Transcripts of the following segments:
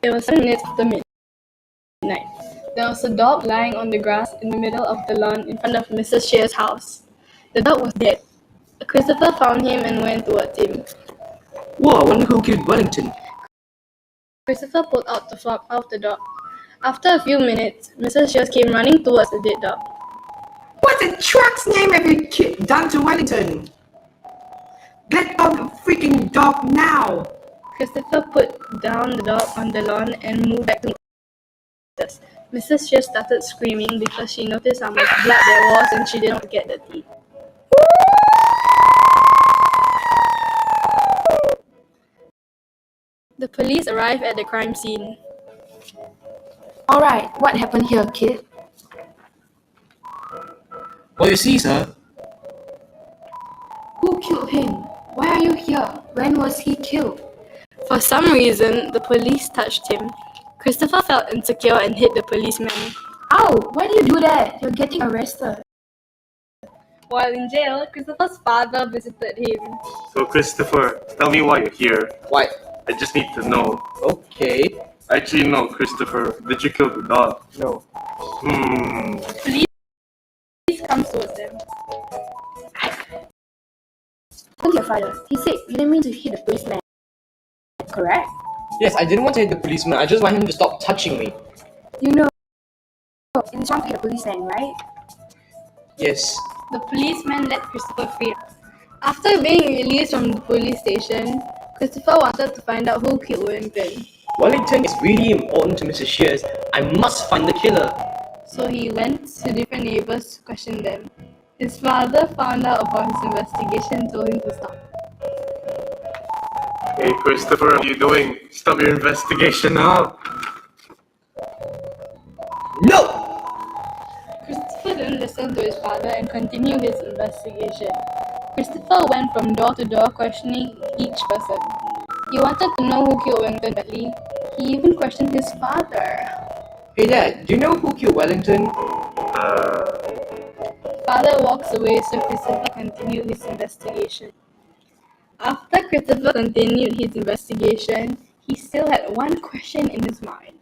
It was 7 minutes after midnight. There was a dog lying on the grass in the middle of the lawn in front of Mrs. Shear's house. The dog was dead. Christopher found him and went towards him. Whoa, I wonder who killed Wellington. Christopher pulled out the flap out of the dog. After a few minutes, Mrs. Shears came running towards the dead dog. What the truck's name have you done to Wellington? Get off the freaking dog now! Christopher put down the dog on the lawn and moved back to Mrs. Mrs. Shears started screaming because she noticed how much blood there was and she didn't want to get dirty. The police arrived at the crime scene. Alright, what happened here, kid? Well, you see, sir, Who killed him? Why are you here? When was he killed? For some reason, the police touched him. Christopher felt insecure and hit the policeman. Ow! Why do you do that? You're getting arrested. While in jail, Christopher's father visited him. So Christopher, tell me why you're here. why? I just need to know. Okay, Actually, no, Christopher. Did you kill the dog? no. Police comes towards them. Look your father. He said you didn't mean to hit the policeman. Correct? Yes, I didn't want to hit the policeman. I just want him to stop touching me. You know, it's wrong to hit a policeman, right? Yes. The policeman let Christopher free. After being released from the police station, Christopher wanted to find out who killed Wellington. Wellington is really important to Mrs. Shears. I must find the killer. So he went to different neighbors to question them. His father found out about his investigation and told him to stop. Hey Christopher, what are you doing? Stop your investigation now. No! Christopher didn't listen to his father and continued his investigation. Christopher went from door to door questioning each person. He wanted to know who killed Wellington badly. He even questioned his father. Hey Dad, do you know who killed Wellington? Father walks away, so Christopher continued his investigation. After Christopher continued his investigation, he still had one question in his mind.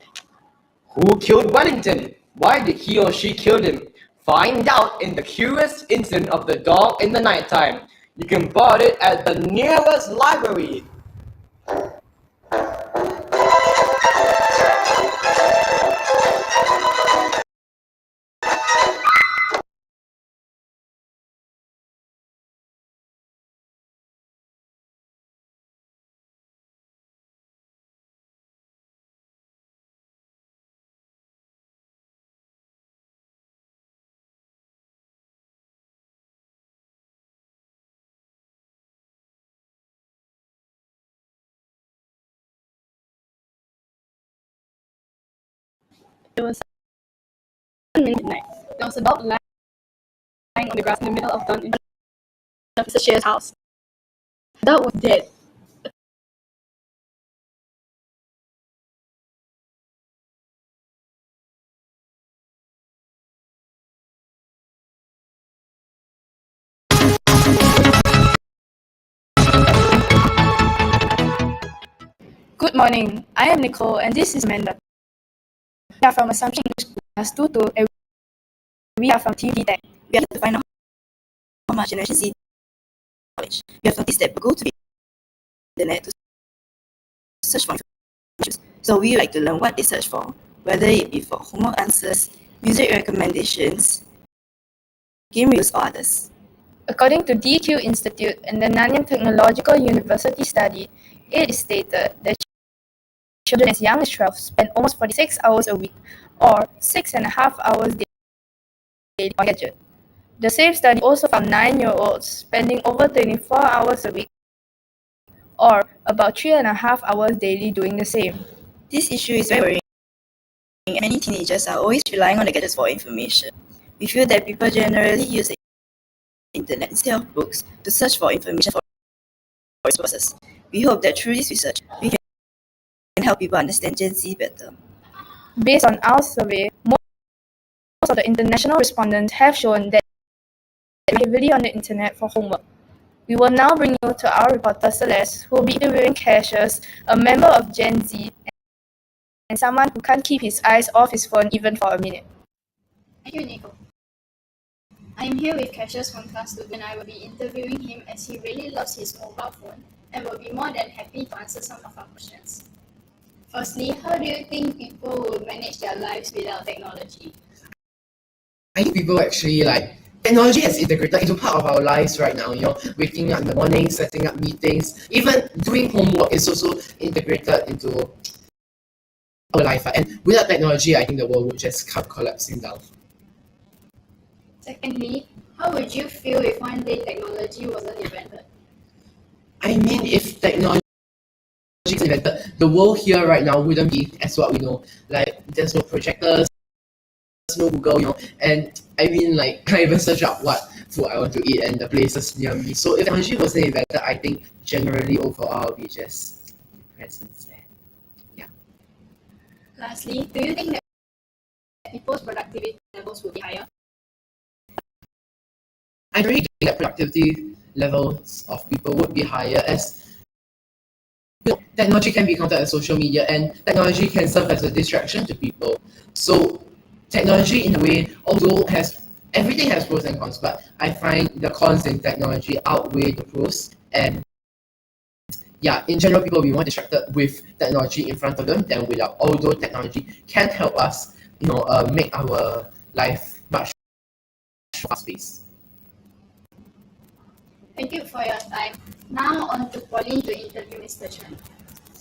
Who killed Wellington? Why did he or she kill him? Find out in the curious incident of the dog in the nighttime. You can buy it at the nearest library. It was midnight. There was a dog lying on the grass in the middle of town in front of Mrs. Shear's house. The dog was dead. Good morning. I am Nicole and this is Amanda. We are from Assumption English Class 2 and we are from TV Tech. We are here to find out how much generation Z knowledge. We have noticed that we go to the internet to search for information. So we like to learn what they search for, whether it be for homework answers, music recommendations, game reviews or others. According to DQ Institute and the Nanyang Technological University study, it is stated that children as young as 12 spend almost 46 hours a week, or 6.5 hours daily on gadget. The same study also found 9-year-olds spending over 24 hours a week, or about 3.5 hours daily doing the same. This issue is very worrying, and many teenagers are always relying on the gadgets for information. We feel that people generally use the internet instead of books to search for information for resources. We hope that through this research, we can help people understand Gen Z better. Based on our survey, most of the international respondents have shown that they rely heavily on the internet for homework. We will now bring you to our reporter Celeste, who will be interviewing Cassius, a member of Gen Z and someone who can't keep his eyes off his phone even for a minute. Thank you, Nico. I am here with Cassius from class 2 and I will be interviewing him as he really loves his mobile phone and will be more than happy to answer some of our questions. Firstly, how do you think people would manage their lives without technology? I think people actually like technology has integrated into part of our lives right now. Waking up in the morning, setting up meetings, even doing homework is also integrated into our life. And without technology, I think the world would just come collapsing down. Secondly, how would you feel if one day technology wasn't invented? I mean, if technology is invented, the world here right now wouldn't be as what we know. Like, there's no projectors, no Google, and I mean, like, I even search up what food I want to eat and the places near me. So if technology wasn't invented, I think generally overall we just presence there. Yeah. Lastly, do you think that people's productivity levels would be higher? I really think that productivity levels of people would be higher as technology can be counted as social media and technology can serve as a distraction to people. So technology in a way, although everything has pros and cons, but I find the cons in technology outweigh the pros. And yeah, in general, people will be more distracted with technology in front of them than without. Although technology can help us, make our life much fast-paced. Thank you for your time. Now on to Pauline to interview Mr. Chen.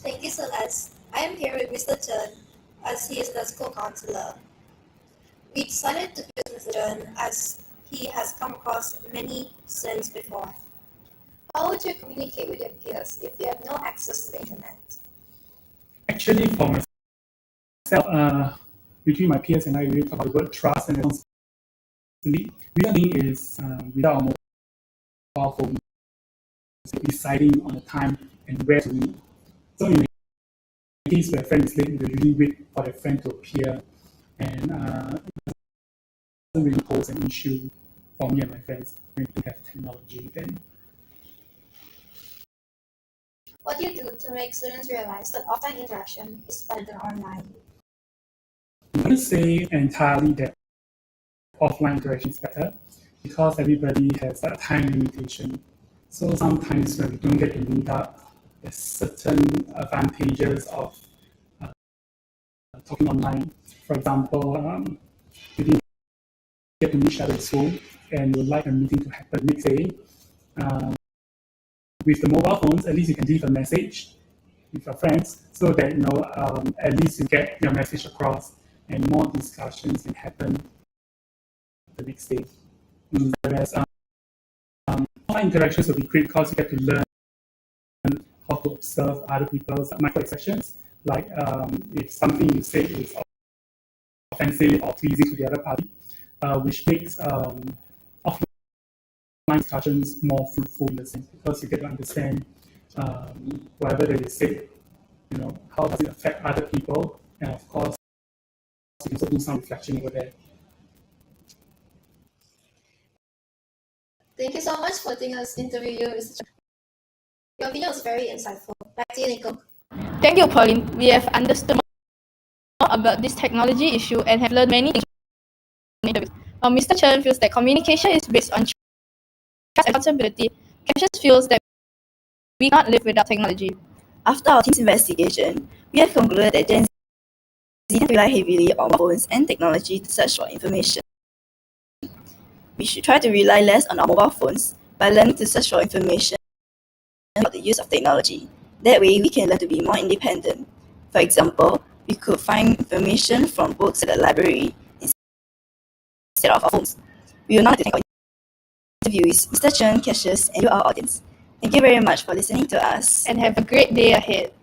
Thank you, Celeste. I am here with Mr. Chen as he is the school counselor. We decided to choose Mr. Chen as he has come across many students before. How would you communicate with your peers if you have no access to the internet? Actually, for myself, between my peers and I, we talk about the word trust and responsibility. Learning is without a mobile phone, deciding on the time and where to meet. So in a case where a friend is late, we usually wait for the friend to appear, and it doesn't really pose an issue for me and my friends when we have technology then. What do you do to make students realize that offline interaction is better than online? I wouldn't say entirely that offline interaction is better because everybody has a time limitation. So sometimes when we don't get to meet up, there's certain advantages of talking online. For example, you didn't get to meet each other at school and you would like a meeting to happen next day. With the mobile phones, at least you can leave a message with your friends so that at least you get your message across and more discussions can happen the next day. Whereas online interactions will be great because you get to learn how to observe other people's micro expressions. Like if something you say is offensive or pleasing to the other party, which makes offline discussions more fruitful in the sense because you get to understand whatever that is said, how does it affect other people, and of course you can also do some reflection over there. Thank you so much for letting us interview you, Mr. Chen. Your video was very insightful. Back to you, Nico. Thank you, Pauline. We have understood more about this technology issue and have learned many things from interviews. While Mr. Chen feels that communication is based on trust and accountability, Cassius feels that we cannot live without technology. After our team's investigation, we have concluded that Gen Z tend to rely heavily on phones and technology to search for information. We should try to rely less on our mobile phones by learning to search for information about the use of technology. That way, we can learn to be more independent. For example, we could find information from books at the library instead of our phones. We will now thank our interviewees, Mr. Chen, Cassius, and you, our audience. Thank you very much for listening to us. And have a great day ahead.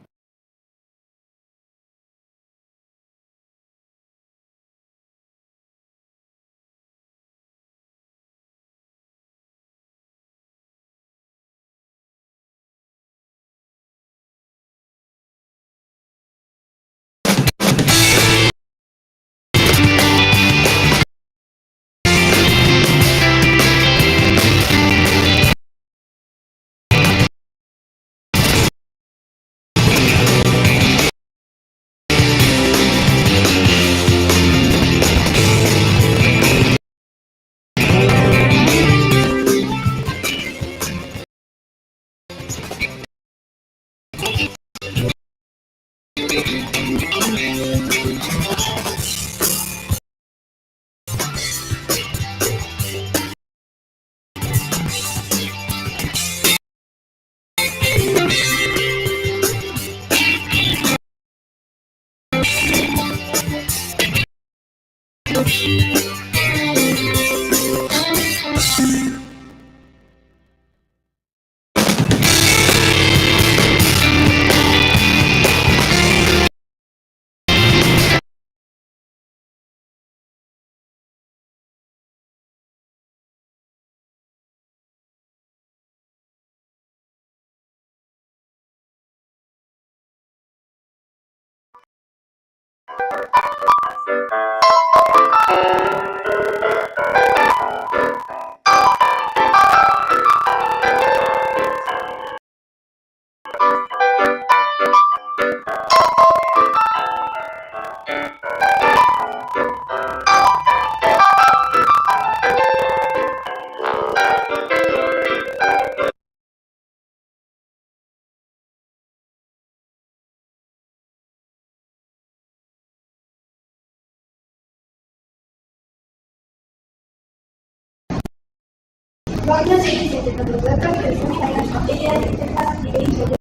Buenos días, welcome to the session of AI interface debates.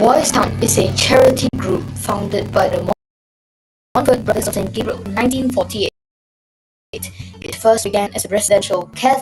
Boys Town is a charity group founded by the Montfort Brothers of St. Gabriel in 1948. It first began as a residential care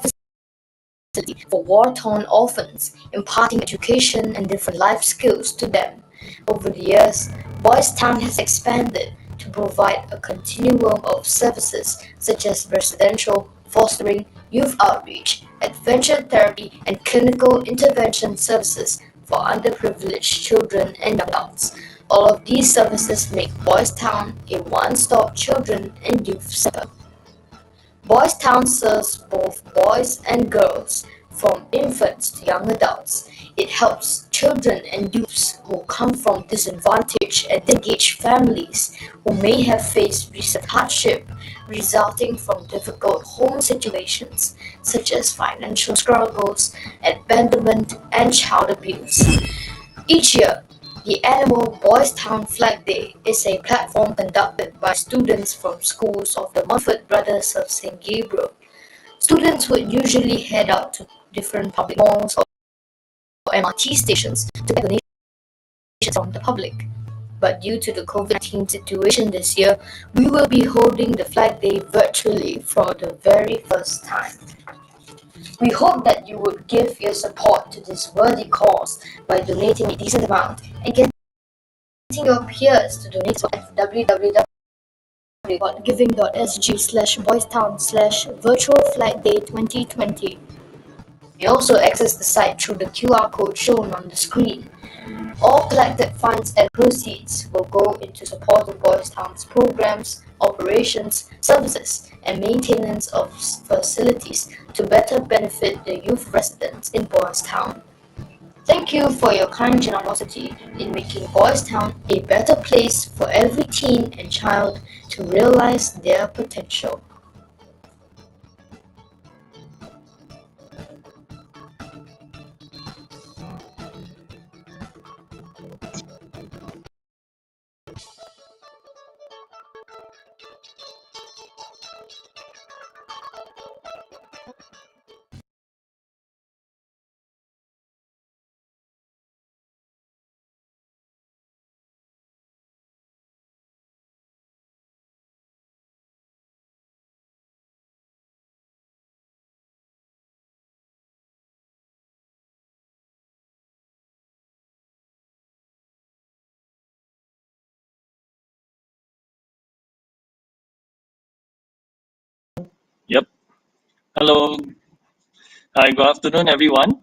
facility for war-torn orphans, imparting education and different life skills to them. Over the years, Boys Town has expanded to provide a continuum of services such as residential, fostering, youth outreach, adventure therapy, and clinical intervention services for underprivileged children and adults. All of these services make Boys Town a one-stop children and youth center. Boys Town serves both boys and girls, from infants to young adults. It helps children and youths who come from disadvantaged and disengaged families who may have faced recent hardship resulting from difficult home situations such as financial struggles, abandonment, and child abuse. Each year, the annual Boys Town Flag Day is a platform conducted by students from schools of the Montfort Brothers of St. Gabriel. Students would usually head out to different public malls or MRT stations to get donations from the public. But due to the COVID-19 situation this year, we will be holding the Flag Day virtually for the very first time. We hope that you would give your support to this worthy cause by donating a decent amount and getting your peers to donate at www.giving.sg/boystown/virtual-flag-day-2020. You may also access the site through the QR code shown on the screen. All collected funds and proceeds will go into support of Boys Town's programs, operations, services, and maintenance of facilities to better benefit the youth residents in Boys Town. Thank you for your kind generosity in making Boys Town a better place for every teen and child to realize their potential. Yep. Hello. Hi, good afternoon, everyone.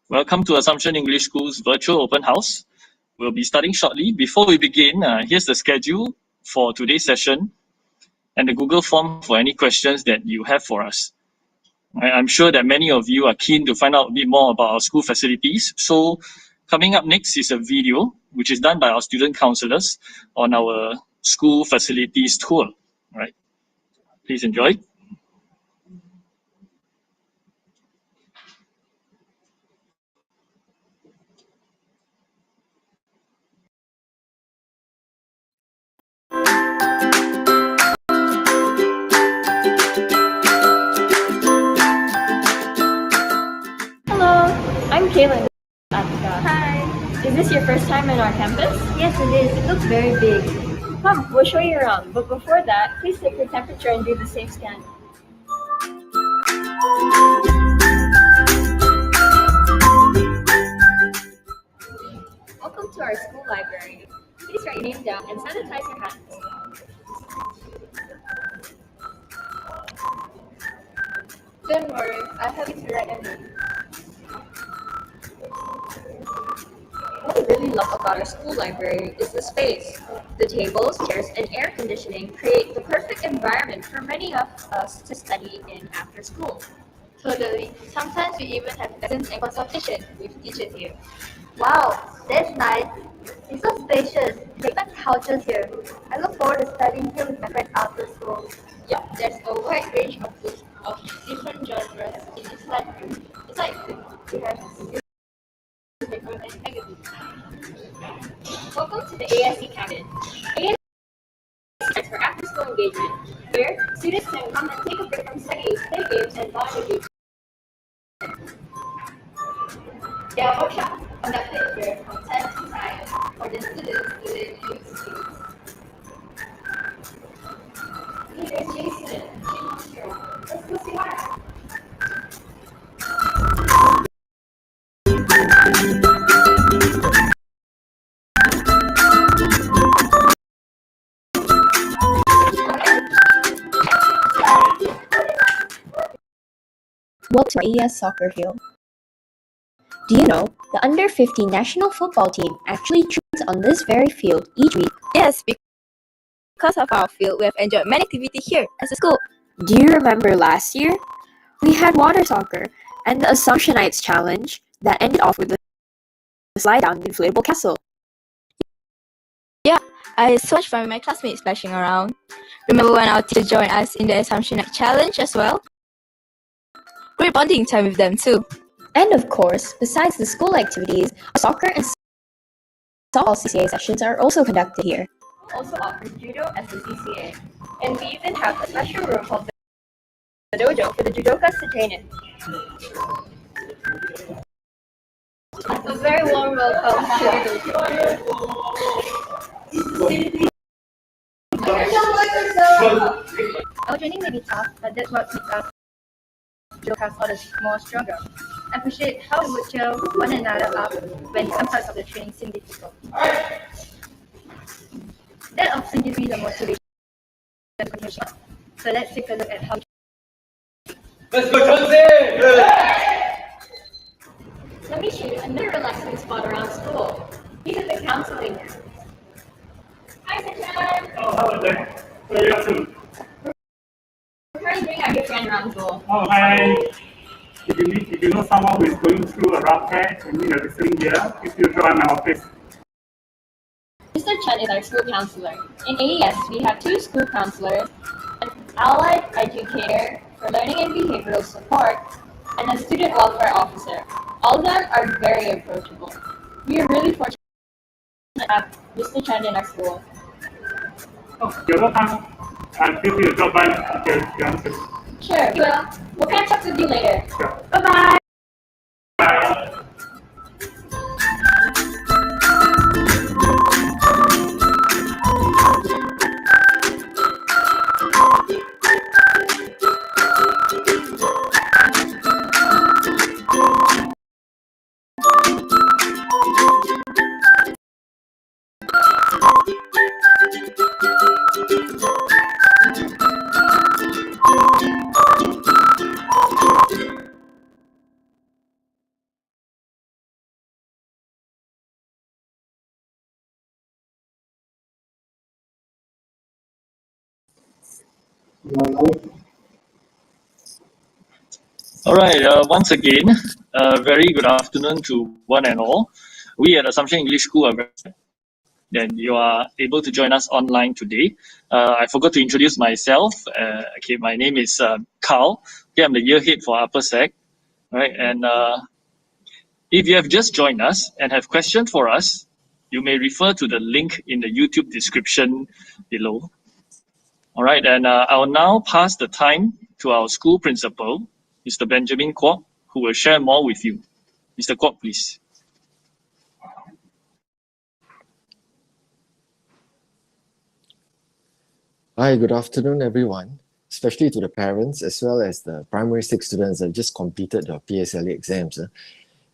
Welcome to Assumption English School's virtual open house. We'll be starting shortly. Before we begin, here's the schedule for today's session and the Google form for any questions that you have for us. I'm sure that many of you are keen to find out a bit more about our school facilities. So coming up next is a video which is done by our student counselors on our school facilities tour. All right. Please enjoy. Hello, I'm Kaylin. Hi. Is this your first time in our campus? Yes, it is. It looks very big. Come, we'll show you around. But before that, please take your temperature and do the safe scan. Welcome to our school library. Please write your name down and sanitize your hands. Don't worry, I have it to write a name. What I really love about our school library is the space. The tables, chairs, and air conditioning create the perfect environment for many of us to study in after school. Totally. Sometimes we even have lessons and consultation with teachers here. Wow, that's nice. It's so spacious. They got couches here. I look forward to studying here with my friends after school. Yeah, there's a wide range of books of different genres in this library. Besides, we have newspaper and magazines. Welcome to the ASC cabin. ASC stands for After School Engagement. Here, students can come and take a break from studying, play games, and bond with you. There are workshops conducted here from time to time for the students to learn new skills. Hey, there's Jason. Let's go see what. Welcome to our AES soccer field. Do you know the under 15 national football team actually trains on this very field each week? Yes, because of our field, we have enjoyed many activities here as a school. Do you remember last year? We had water soccer, and the Assumptionites challenge that ended off with the slide down the inflatable castle. Yeah, I had so much fun with my classmates splashing around. Remember when our teacher joined us in the Assumptionite challenge as well? Great bonding time with them too. And of course, besides the school activities, soccer and softball CCA sessions are also conducted here. Also offers judo as the CCA, and we even have a special room called the dojo for the judokas to train in. A very warm welcome to the dojo. Our training may be tough, but that's what makes us judokas all the more stronger. I appreciate how we would cheer one another up when some parts of the training seem difficult. That often gives me the motivation to continue. So let's take a look at how. Let's go, Chauncey! Let me show you another relaxing spot around school. These are the counseling rooms. Hi, Sachin! Oh, hello there. What are you up to? We're currently doing our gift run around school. Oh, hi. If you know someone who is going through a rough patch and need a listening ear, please feel join my office. Mr. Chen is our school counselor. In AES, we have 2 school counselors, an allied educator for learning and behavioral support, and a student welfare officer. All of them are very approachable. We are really fortunate to have Mr. Chen in our school. Oh, you're welcome. And feel free to drop by if you answer. Sure, we will. We'll catch up with you later. Sure. Bye-bye. Bye. All right, once again, very good afternoon to one and all. We at Assumption English School are very glad that you are able to join us online today. I forgot to introduce myself. Okay, my name is Carl. Okay, I'm the year head for Upper Sec. Right, and if you have just joined us and have questions for us, you may refer to the link in the YouTube description below. All right, and I'll now pass the time to our school principal, Mr. Benjamin Kwok, who will share more with you. Mr. Kwok, please. Hi, good afternoon, everyone, especially to the parents as well as the primary 6 students that just completed their PSLE exams.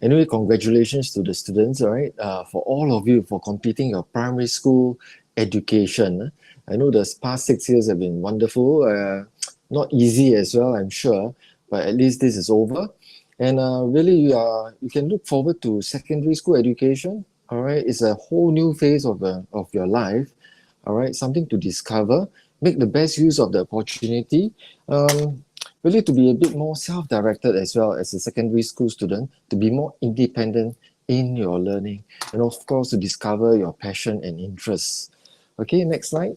Anyway, congratulations to the students, all right, for all of you for completing your primary school education. I know the past 6 years have been wonderful, not easy as well, I'm sure, but at least this is over. And really, you can look forward to secondary school education, all right? It's a whole new phase of your life, all right? Something to discover, make the best use of the opportunity, really to be a bit more self-directed as well as a secondary school student, to be more independent in your learning, and of course, to discover your passion and interests. Okay, next slide.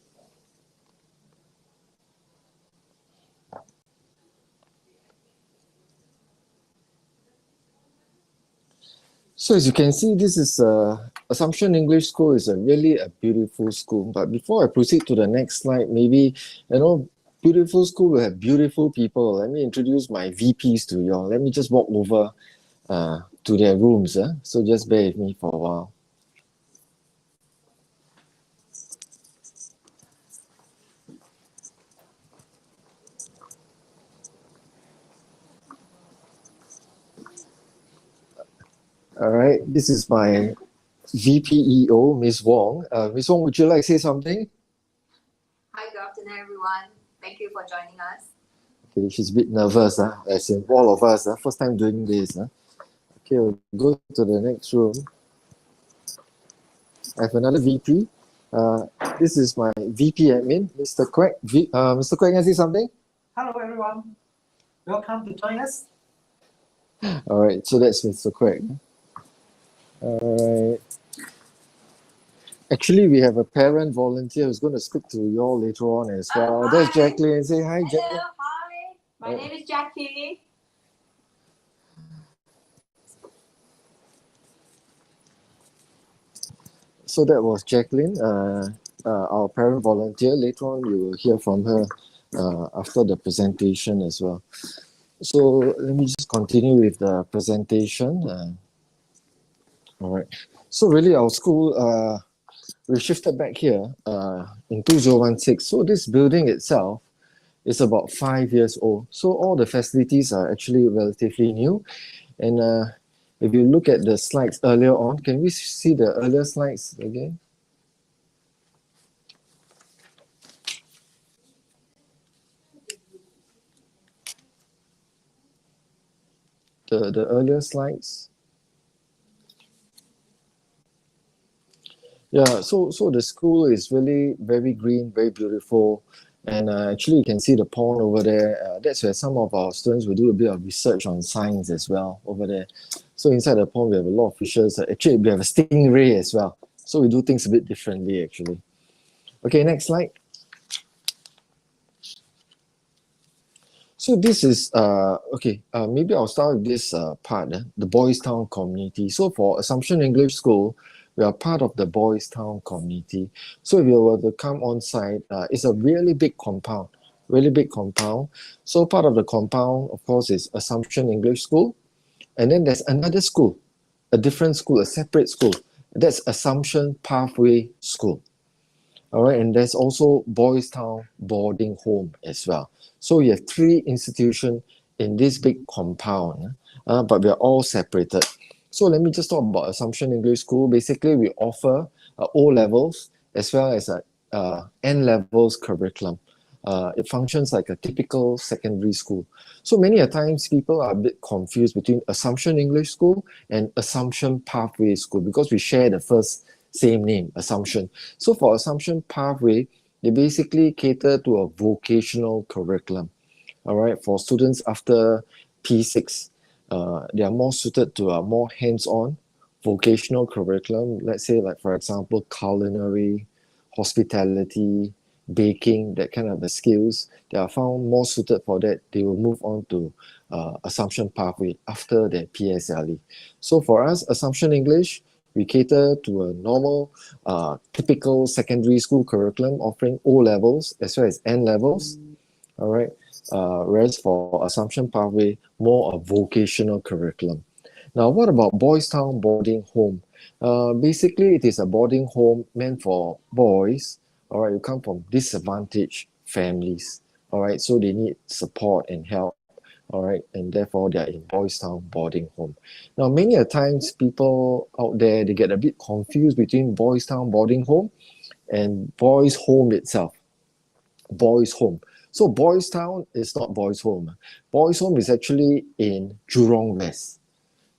So as you can see, this is Assumption English School is really a beautiful school. But before I proceed to the next slide, maybe, beautiful school will have beautiful people. Let me introduce my VPs to you all. Let me just walk over to their rooms. So just bear with me for a while. All right, this is my VPEO, Ms. Wong. Ms. Wong, would you like to say something? Hi, good afternoon, everyone. Thank you for joining us. Okay, she's a bit nervous, as in all of us, first time doing this. Okay, we'll go to the next room. I have another VP. This is my VP admin, Mr. Quek. Mr. Quek, can I say something? Hello, everyone. Welcome to join us. All right, so that's Mr. Craig. All right. Actually, we have a parent volunteer who's going to speak to you all later on as well. There's Jacqueline. Say hi, Jacqueline. Hello, hi. My name is Jackie. So that was Jacqueline, our parent volunteer. Later on, you will hear from her after the presentation as well. So let me just continue with the presentation. All right. So really, our school, we shifted back here in 2016. So this building itself is about 5 years old. So all the facilities are actually relatively new. And if you look at the slides earlier on, can we see the earlier slides again? The earlier slides. Yeah, so the school is really very green, very beautiful. And actually, you can see the pond over there. That's where some of our students will do a bit of research on science as well over there. So inside the pond, we have a lot of fishes. Actually, we have a stingray as well. So we do things a bit differently, actually. Okay, next slide. So this is, maybe I'll start with this part, the Boys Town community. So for Assumption English School, we are part of the Boys Town community. So if you were to come on site, it's a really big compound, So part of the compound, of course, is Assumption English School. And then there's another school, a different school, a separate school. That's Assumption Pathway School. All right, and there's also Boys Town Boarding Home as well. So you have 3 institutions in this big compound, but we are all separated. So let me just talk about Assumption English School. Basically, we offer O-levels as well as N-levels curriculum. It functions like a typical secondary school. So many a times people are a bit confused between Assumption English School and Assumption Pathway School because we share the first same name, Assumption. So for Assumption Pathway, they basically cater to a vocational curriculum. All right, for students after P6, they are more suited to a more hands-on vocational curriculum. Let's say, like for example, culinary, hospitality, baking, that kind of the skills. They are found more suited for that. They will move on to Assumption Pathway after their PSLE. So for us, Assumption English, we cater to a normal, typical secondary school curriculum offering O-levels as well as N-levels. All right. Whereas for Assumption Pathway, more a vocational curriculum. Now, what about Boys Town Boarding Home? Basically, it is a boarding home meant for boys, all right, who come from disadvantaged families, all right, so they need support and help, all right, and therefore they are in Boys Town Boarding Home. Now, many a times people out there, they get a bit confused between Boys Town Boarding Home and Boys Home itself. Boys Home. So Boys Town is not Boys Home. Boys Home is actually in Jurong West,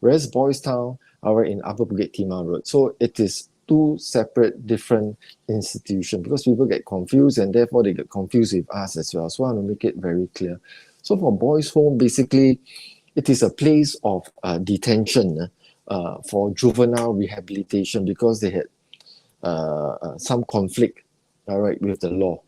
whereas Boys Town are in Upper Bukit Timah Road. So it is 2 separate, different institutions because people get confused and therefore they get confused with us as well. So I want to make it very clear. So for Boys Home, basically, it is a place of detention for juvenile rehabilitation because they had some conflict, all right, with the law.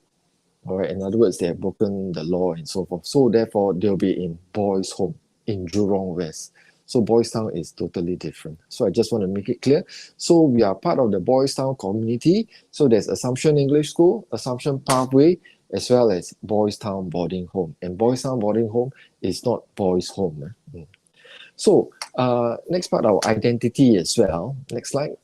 All right, in other words, they have broken the law and so forth. So therefore, they'll be in Boys Home in Jurong West. So Boys Town is totally different. So I just want to make it clear. So we are part of the Boys Town community. So there's Assumption English School, Assumption Pathway, as well as Boys Town Boarding Home. And Boys Town Boarding Home is not Boys Home. So next part, our identity as well. Next slide.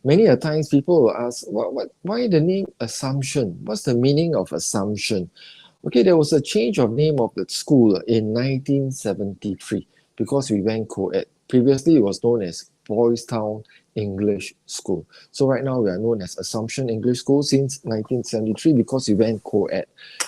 Many a times people will ask, why the name Assumption? What's the meaning of Assumption? Okay, there was a change of name of the school in 1973 because we went co-ed. Previously, it was known as Boys Town English School. So right now, we are known as Assumption English School since 1973 because we went co-ed.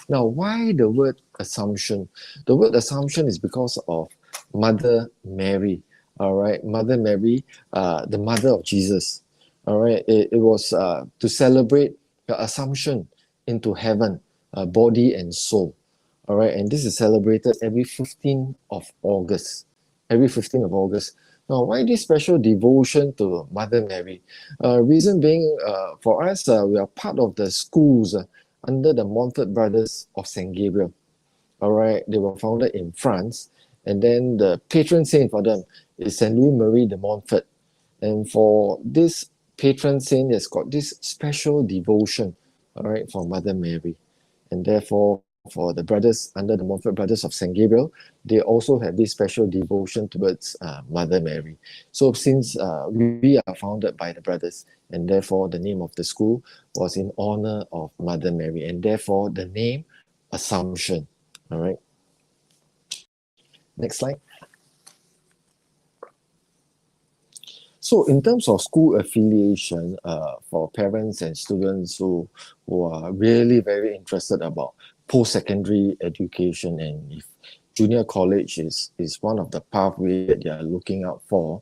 Now, why the word Assumption? The word Assumption is because of Mother Mary. All right, Mother Mary, the mother of Jesus. All right, it was to celebrate the Assumption into heaven, body and soul. All right, and this is celebrated every 15th of August. Every 15th of August. Now, why this special devotion to Mother Mary? Reason being, for us, we are part of the schools under the Montfort Brothers of St. Gabriel. All right, they were founded in France, and then the patron saint for them is Saint Louis Marie de Montfort. And for this patron saint, has got this special devotion, all right, for Mother Mary, and therefore for the brothers under the Montfort Brothers of St. Gabriel, they also have this special devotion towards Mother Mary. So since we are founded by the brothers, and therefore the name of the school was in honor of Mother Mary, and therefore the name Assumption. All right. Next slide. So in terms of school affiliation, for parents and students who are really very interested about post-secondary education, and if junior college is one of the pathways that they are looking out for,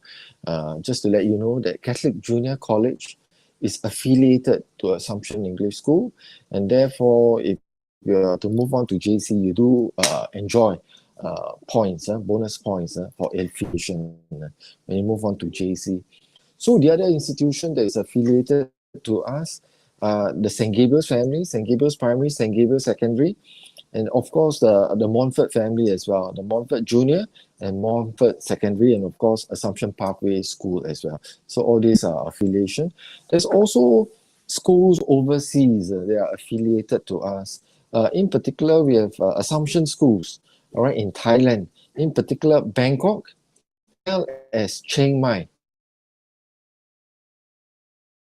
just to let you know that Catholic Junior College is affiliated to Assumption English School, and therefore if you are to move on to JC, you do enjoy points, bonus points for affiliation when you move on to JC. So the other institution that is affiliated to us, the St. Gabriel's family, St. Gabriel's Primary, St. Gabriel's Secondary, and of course the Montfort family as well, the Montfort Junior and Montfort Secondary, and of course Assumption Pathway School as well. So all these are affiliation. There's also schools overseas, they are affiliated to us. In particular, we have Assumption schools, all right, in Thailand, in particular Bangkok, as well as Chiang Mai.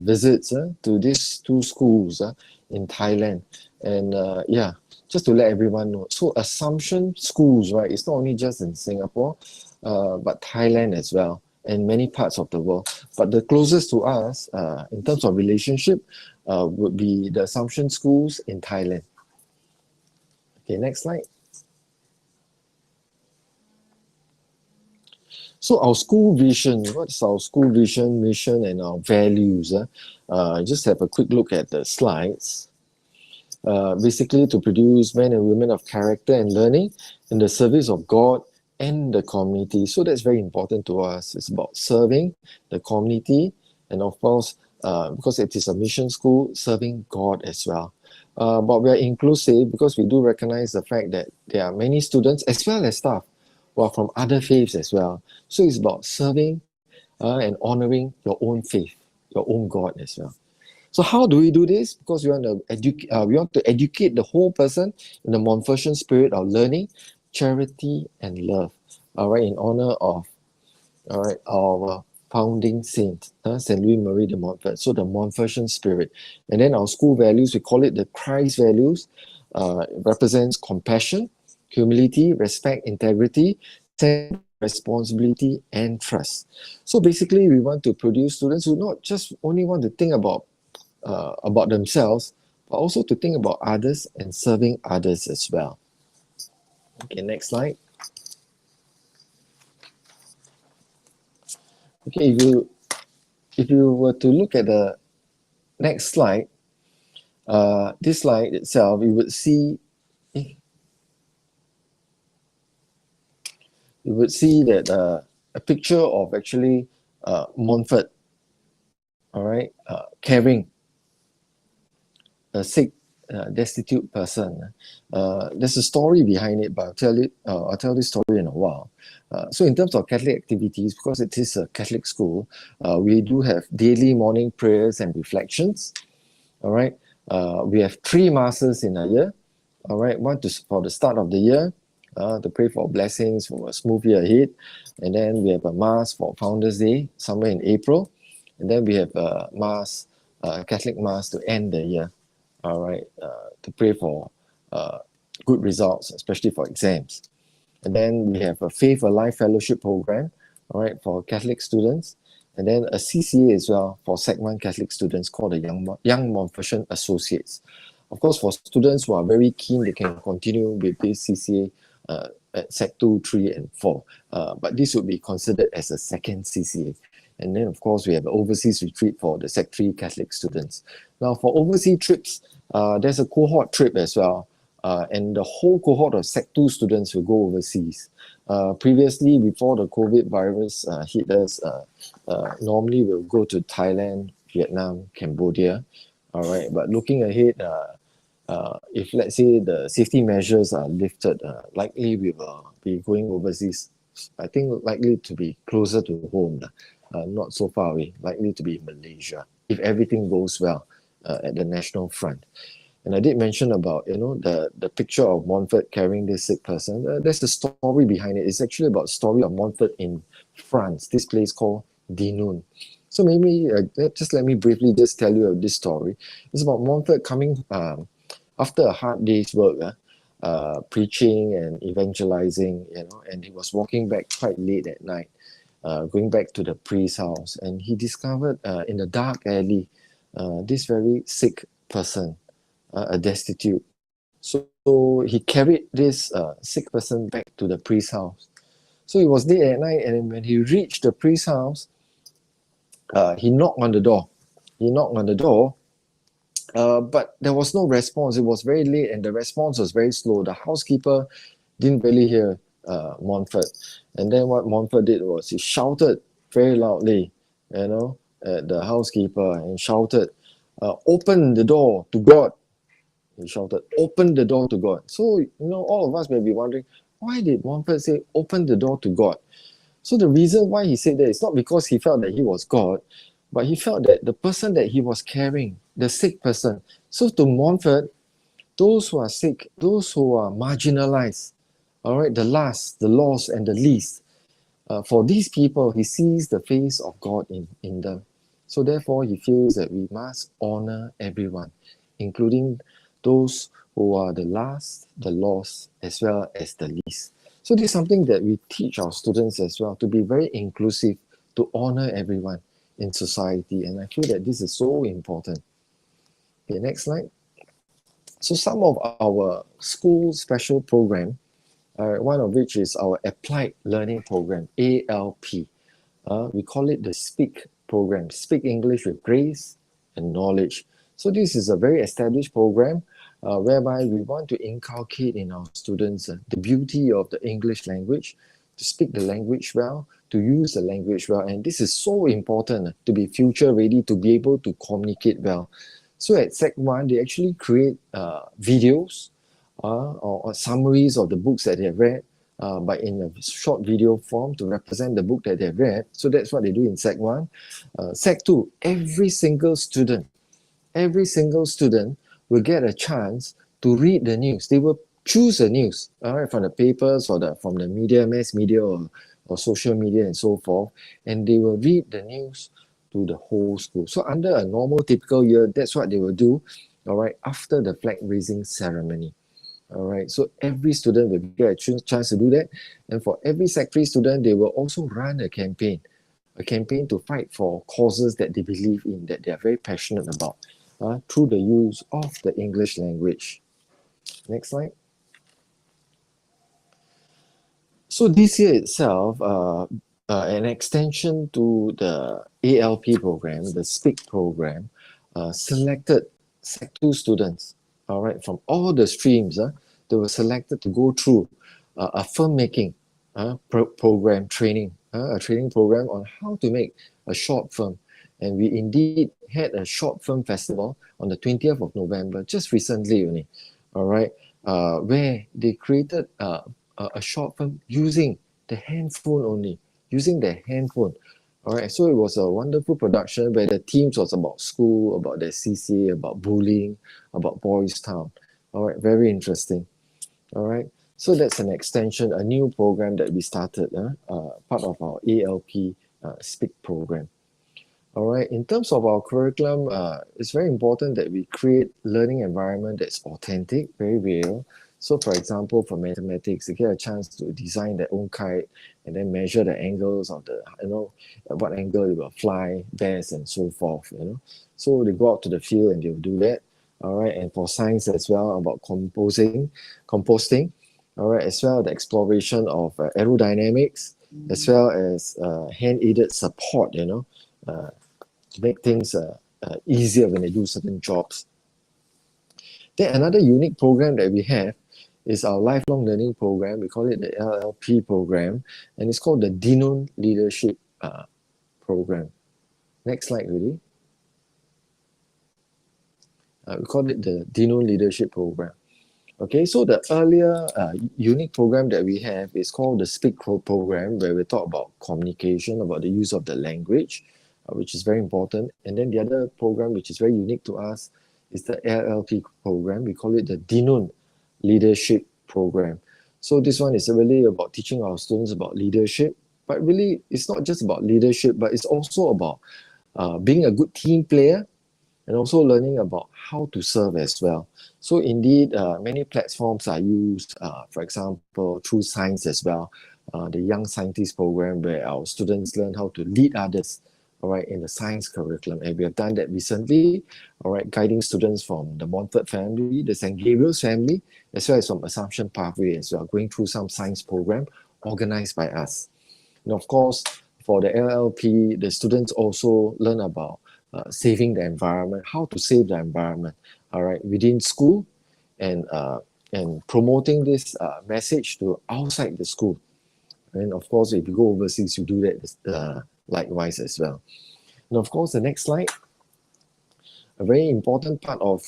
Visits to these two schools in Thailand, and yeah, just to let everyone know. So Assumption schools, right, it's not only just in Singapore, but Thailand as well, and many parts of the world. But the closest to us, in terms of relationship, would be the Assumption schools in Thailand. Okay, next slide. So our school vision, what's our school vision, mission, and our values? Just have a quick look at the slides. Basically, to produce men and women of character and learning in the service of God and the community. So that's very important to us. It's about serving the community, and of course, because it is a mission school, serving God as well. But we are inclusive because we do recognize the fact that there are many students as well as staff who are from other faiths as well. So it's about serving and honoring your own faith, your own God as well. So how do we do this? Because we want to educate the whole person in the Montfortian spirit of learning, charity, and love. All right, in honor of our founding saint, Saint Louis Marie de Montfort. So the Montfortian spirit, and then our school values, we call it the Christ values. It represents compassion, humility, respect, integrity, responsibility, and trust. So basically, we want to produce students who not just only want to think about themselves, but also to think about others and serving others as well. Okay, next slide. Okay, if you were to look at the next slide, this slide itself, you would see that a picture of actually Montfort, all right, caring a sick, destitute person. There's a story behind it, but I'll tell this story in a while. So in terms of Catholic activities, because it is a Catholic school, we do have daily morning prayers and reflections. All right, we have 3 masses in a year. All right, one for the start of the year, to pray for blessings for a smooth year ahead, and then we have a mass for Founders Day somewhere in April, and then we have a mass, Catholic mass to end the year. All right, to pray for good results, especially for exams. And then we have a Faith Alive Fellowship program, all right, for Catholic students, and then a CCA as well for Segment Catholic students called the Young Montfortian Associates. Of course, for students who are very keen, they can continue with this CCA at Sec 2, 3, and 4. But this would be considered as a second CCA. And then, of course, we have an overseas retreat for the Sec 3 Catholic students. Now, for overseas trips, there's a cohort trip as well. and the whole cohort of Sec 2 students will go overseas. Previously, before the COVID virus hit us, normally we'll go to Thailand, Vietnam, Cambodia. All right, but looking ahead, if let's say the safety measures are lifted, likely we will be going overseas. I think likely to be closer to home, not so far away, likely to be Malaysia, if everything goes well at the national front. And I did mention about, the picture of Montfort carrying this sick person. There's a story behind it. It's actually about story of Montfort in France, this place called Dinun. So maybe just let me briefly just tell you of this story. It's about Montfort coming after a hard day's work, preaching and evangelizing, and he was walking back quite late at night, going back to the priest's house, and he discovered in the dark alley this very sick person, a destitute. So he carried this sick person back to the priest's house. So it was late at night, and when he reached the priest's house, he knocked on the door. But there was no response. It was very late, and the response was very slow. The housekeeper didn't really hear Montfort. And then what Montfort did was he shouted very loudly, at the housekeeper, and shouted, "Open the door to God." He shouted, "Open the door to God." So, all of us may be wondering, why did Montfort say, "Open the door to God"? So the reason why he said that is not because he felt that he was God, but he felt that the person that he was carrying, the sick person. So to Montfort, those who are sick, those who are marginalized, all right, the last, the lost, and the least, for these people, he sees the face of God in them. So therefore, he feels that we must honor everyone, including those who are the last, the lost, as well as the least. So this is something that we teach our students as well, to be very inclusive, to honor everyone in society. And I feel that this is so important. Okay, next slide. So some of our school special program, one of which is our Applied Learning Program, ALP. We call it the SPEAK program, Speak English with Grace and Knowledge. So this is a very established program whereby we want to inculcate in our students the beauty of the English language, to speak the language well, to use the language well. And this is so important to be future ready, to be able to communicate well. So at Sec 1, they actually create videos or summaries of the books that they have read, but in a short video form to represent the book that they've read. So that's what they do in Sec 1. Sec 2, every single student will get a chance to read the news. They will choose the news, all right, from the papers or from the media, mass media or social media and so forth, and they will read the news to the whole school. So under a normal typical year, that's what they will do, all right, after the flag raising ceremony. All right, so every student will get a chance to do that. And for every Sec 3 student, they will also run a campaign to fight for causes that they believe in, that they are very passionate about, through the use of the English language. Next slide. So this year itself, an extension to the ALP program, the SPEAK program, selected Sec 2 students, all right, from all the streams. They were selected to go through a filmmaking program training, a training program on how to make a short film. And we indeed had a short film festival on the 20th of November, just recently only, all right, where they created a short film using the handphone only, all right. So it was a wonderful production where the themes was about school, about their CCA, about bullying, about Boys Town. All right, very interesting. All right, so that's an extension, a new program that we started, part of our ALP SPEAK program. All right, in terms of our curriculum, it's very important that we create learning environment that's authentic, very real. So for example, for mathematics, they get a chance to design their own kite and then measure the angles of the, what angle it will fly best and so forth, So they go out to the field and they'll do that. All right, and for science as well, about composting, all right, as well the exploration of aerodynamics, as well as hand-aided support, to make things easier when they do certain jobs. Then another unique program that we have is our lifelong learning program. We call it the LLP program, and it's called the Dinun Leadership Program. Next slide, really. We call it the Dinun Leadership Program. Okay, so the earlier unique program that we have is called the Speak program, where we talk about communication, about the use of the language, which is very important. And then the other program, which is very unique to us, is the LLP program. We call it the Dinun Leadership Program. So this one is really about teaching our students about leadership, but really it's not just about leadership, but it's also about being a good team player, and also learning about how to serve as well. So indeed, many platforms are used, for example, through science as well. The Young Scientist program, where our students learn how to lead others, all right, in the science curriculum. And we have done that recently, all right, guiding students from the Montfort family, the St. Gabriel's family, as well as from Assumption Pathway as well, going through some science program organized by us. And of course, for the LLP, the students also learn about saving the environment, how to save the environment, all right, within school, and promoting this message to outside the school. And of course, if you go overseas, you do that likewise as well. And of course, the next slide, a very important part of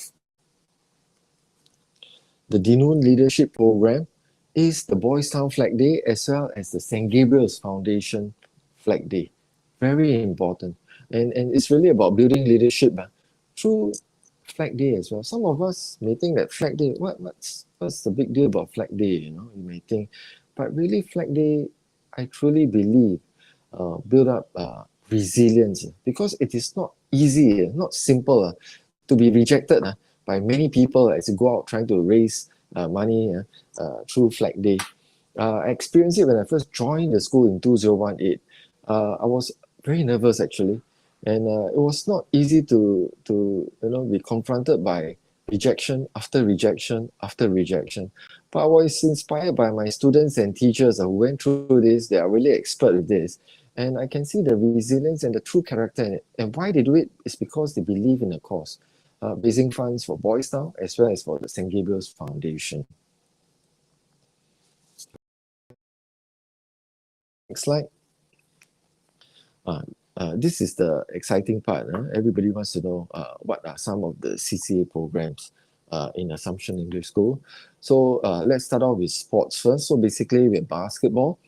the Dinun Leadership Program is the Boys Town Flag Day, as well as the St. Gabriel's Foundation Flag Day. Very important. And it's really about building leadership through Flag Day as well. Some of us may think that Flag Day, what's the big deal about Flag Day? You may think, but really Flag Day, I truly believe, build up resilience, because it is not easy, not simple to be rejected by many people as you go out trying to raise money through Flag Day. I experienced it when I first joined the school in 2018. I was very nervous actually. And it was not easy to be confronted by rejection after rejection after rejection. But I was inspired by my students and teachers who went through this. They are really expert with this. And I can see the resilience and the true character in it. And why they do it is because they believe in the cause. Raising funds for Boys Town as well as for the St. Gabriel's Foundation. Next slide. This is the exciting part. Everybody wants to know what are some of the CCA programs in Assumption English School. So let's start off with sports first. So basically we have basketball,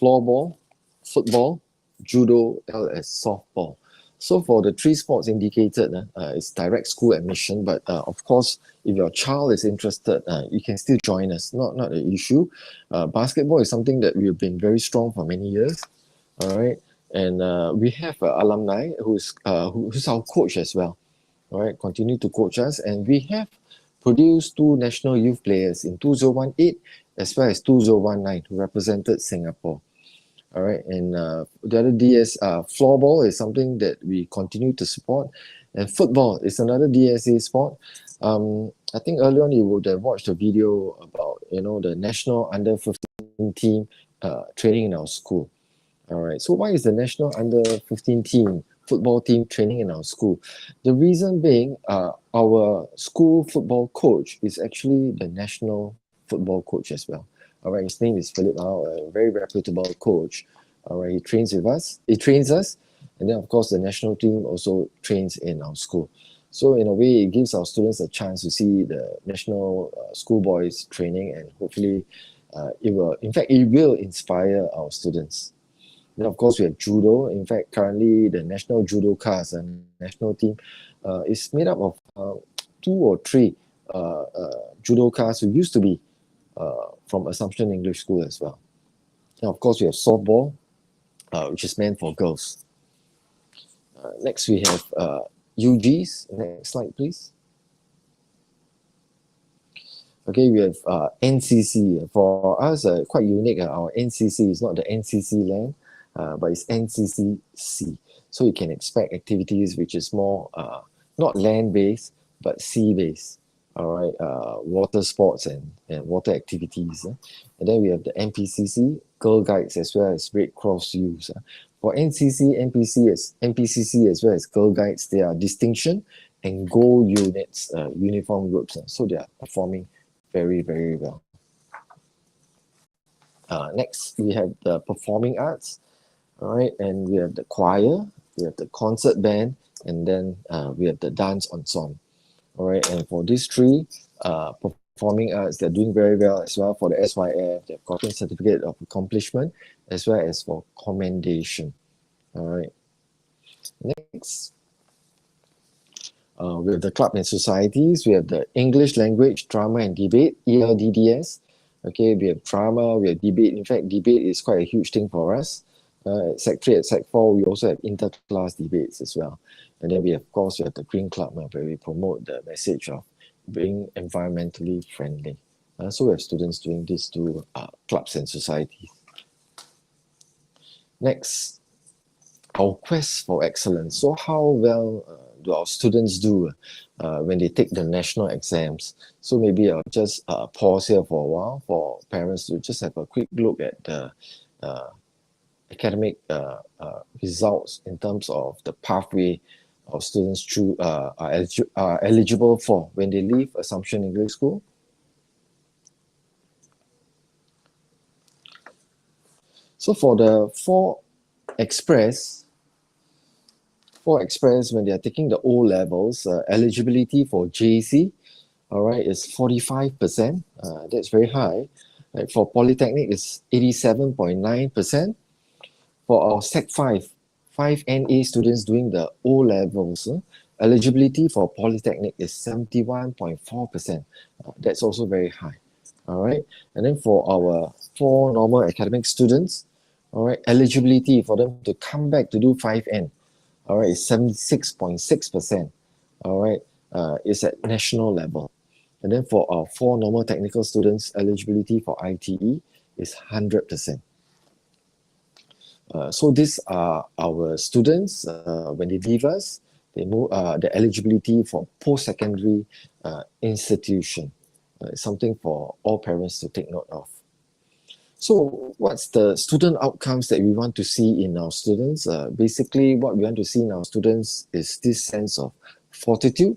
floorball, football, judo, as well as softball. So for the three sports indicated, it's direct school admission. But of course, if your child is interested, you can still join us. Not an issue. Basketball is something that we've been very strong for many years. All right. And we have alumni who's our coach as well, all right, continue to coach us. And we have produced two national youth players in 2018 as well as 2019 who represented Singapore, all right. And the other DS, floorball is something that we continue to support. And football is another DSA sport. I think earlier on you would have watched a video about, the national under 15 team training in our school. All right, so why is the national under 15 team football team training in our school? The reason being, our school football coach is actually the national football coach as well. All right, his name is Philip Lau, a very reputable coach. All right, he trains us, and then of course the national team also trains in our school. So in a way, it gives our students a chance to see the national schoolboys training, and hopefully it will inspire our students. Then of course we have judo. In fact, currently the national judo cast and national team is made up of 2 or 3 judo cast who used to be from Assumption English School as well. And of course we have softball, which is meant for girls. Next we have UGs. Next slide, please. Okay, we have NCC. For us, quite unique. Our NCC is not the NCC land, but it's NCCC. So you can expect activities which is more not land-based, but sea-based. All right, water sports and water activities. And then we have the NPCC, Girl Guides, as well as Red Cross Youth. For NCC, NPCC, as well as Girl Guides, they are distinction and gold units, uniform groups. So they are performing very, very well. Next, we have the performing arts, all right, and we have the choir, we have the concert band, and then we have the dance ensemble. All right, and for these three performing arts, they're doing very well as well. For the SYF, they've gotten certificate of accomplishment as well as for commendation. All right. Next, we have the club and societies. We have the English language, drama and debate, ELDDS. Okay, we have drama, we have debate. In fact, debate is quite a huge thing for us. At Sec 3, at Sec 4, we also have inter-class debates as well. And then we, of course, we have the Green Club where we promote the message of being environmentally friendly. So we have students doing these two clubs and societies. Next, our quest for excellence. So how well do our students do when they take the national exams? So maybe I'll just pause here for a while for parents to just have a quick look at the academic results in terms of the pathway our students are eligible for when they leave Assumption English School. So for the 4 Express, when they are taking the O levels, eligibility for JC, all right, is 45%. That's very high. Like for Polytechnic, it's 87.9%. For our Sec 5 NA students doing the O levels, eligibility for Polytechnic is 71.4%. That's also very high. All right. And then for our 4 normal academic students, all right, eligibility for them to come back to do 5N, all right, is 76.6%. All right, it's at national level. And then for our 4 normal technical students, eligibility for ITE is 100%. So these are our students, when they leave us, they move the eligibility for post-secondary institution. It's something for all parents to take note of. So what's the student outcomes that we want to see in our students? Basically, what we want to see in our students is this sense of fortitude,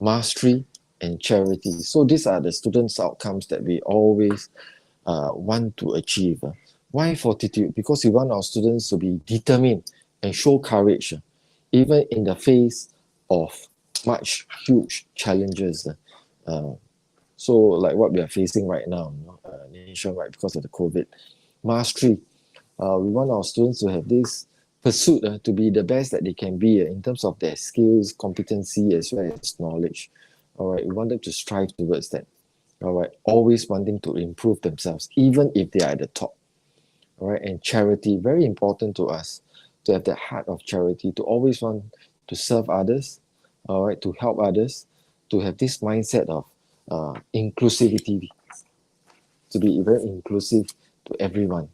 mastery, and charity. So these are the students' outcomes that we always want to achieve. Why fortitude? Because we want our students to be determined and show courage, even in the face of huge challenges. So like what we are facing right now, nationwide because of the COVID. Mastery. We want our students to have this pursuit to be the best that they can be in terms of their skills, competency, as well as knowledge. All right, we want them to strive towards that. All right, always wanting to improve themselves, even if they are at the top. All right, and charity, very important to us, to have that heart of charity, to always want to serve others, all right, to help others, to have this mindset of inclusivity, to be very inclusive to everyone.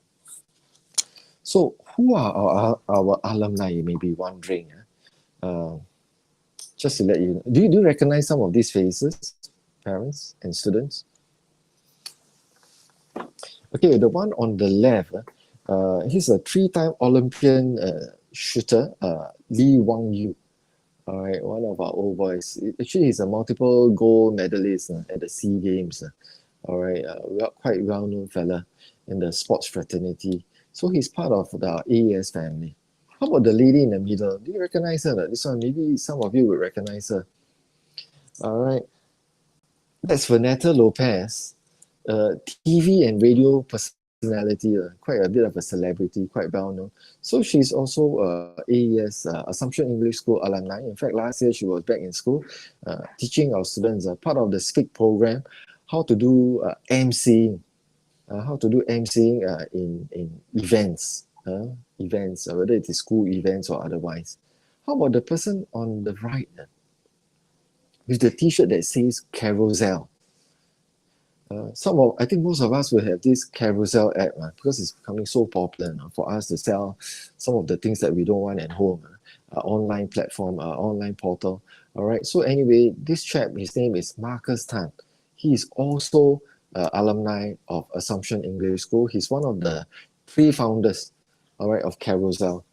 So who are our alumni, you may be wondering. Just to let you know, do you recognize some of these faces, parents and students? Okay, the one on the left, he's a 3-time Olympian shooter, Lee Wang Yu. All right, one of our old boys. Actually, he's a multiple gold medalist at the SEA Games. All right, quite well-known fella in the sports fraternity. So he's part of the AES family. How about the lady in the middle? Do you recognize her? This one, maybe some of you would recognize her. All right, that's Vanetta Lopez, TV and radio personality, quite a bit of a celebrity, quite well known. So she's also AES, Assumption English School alumni. In fact, last year she was back in school teaching our students part of the SPIC program, how to do emceeing, in events, whether it is school events or otherwise. How about the person on the right with the t-shirt that says Carousel? I think most of us will have this Carousel app because it's becoming so popular for us to sell some of the things that we don't want at home. Online platform, online portal. All right. So anyway, this chap, his name is Marcus Tan. He is also alumni of Assumption English School. He's one of the 3 founders, all right, of Carousel.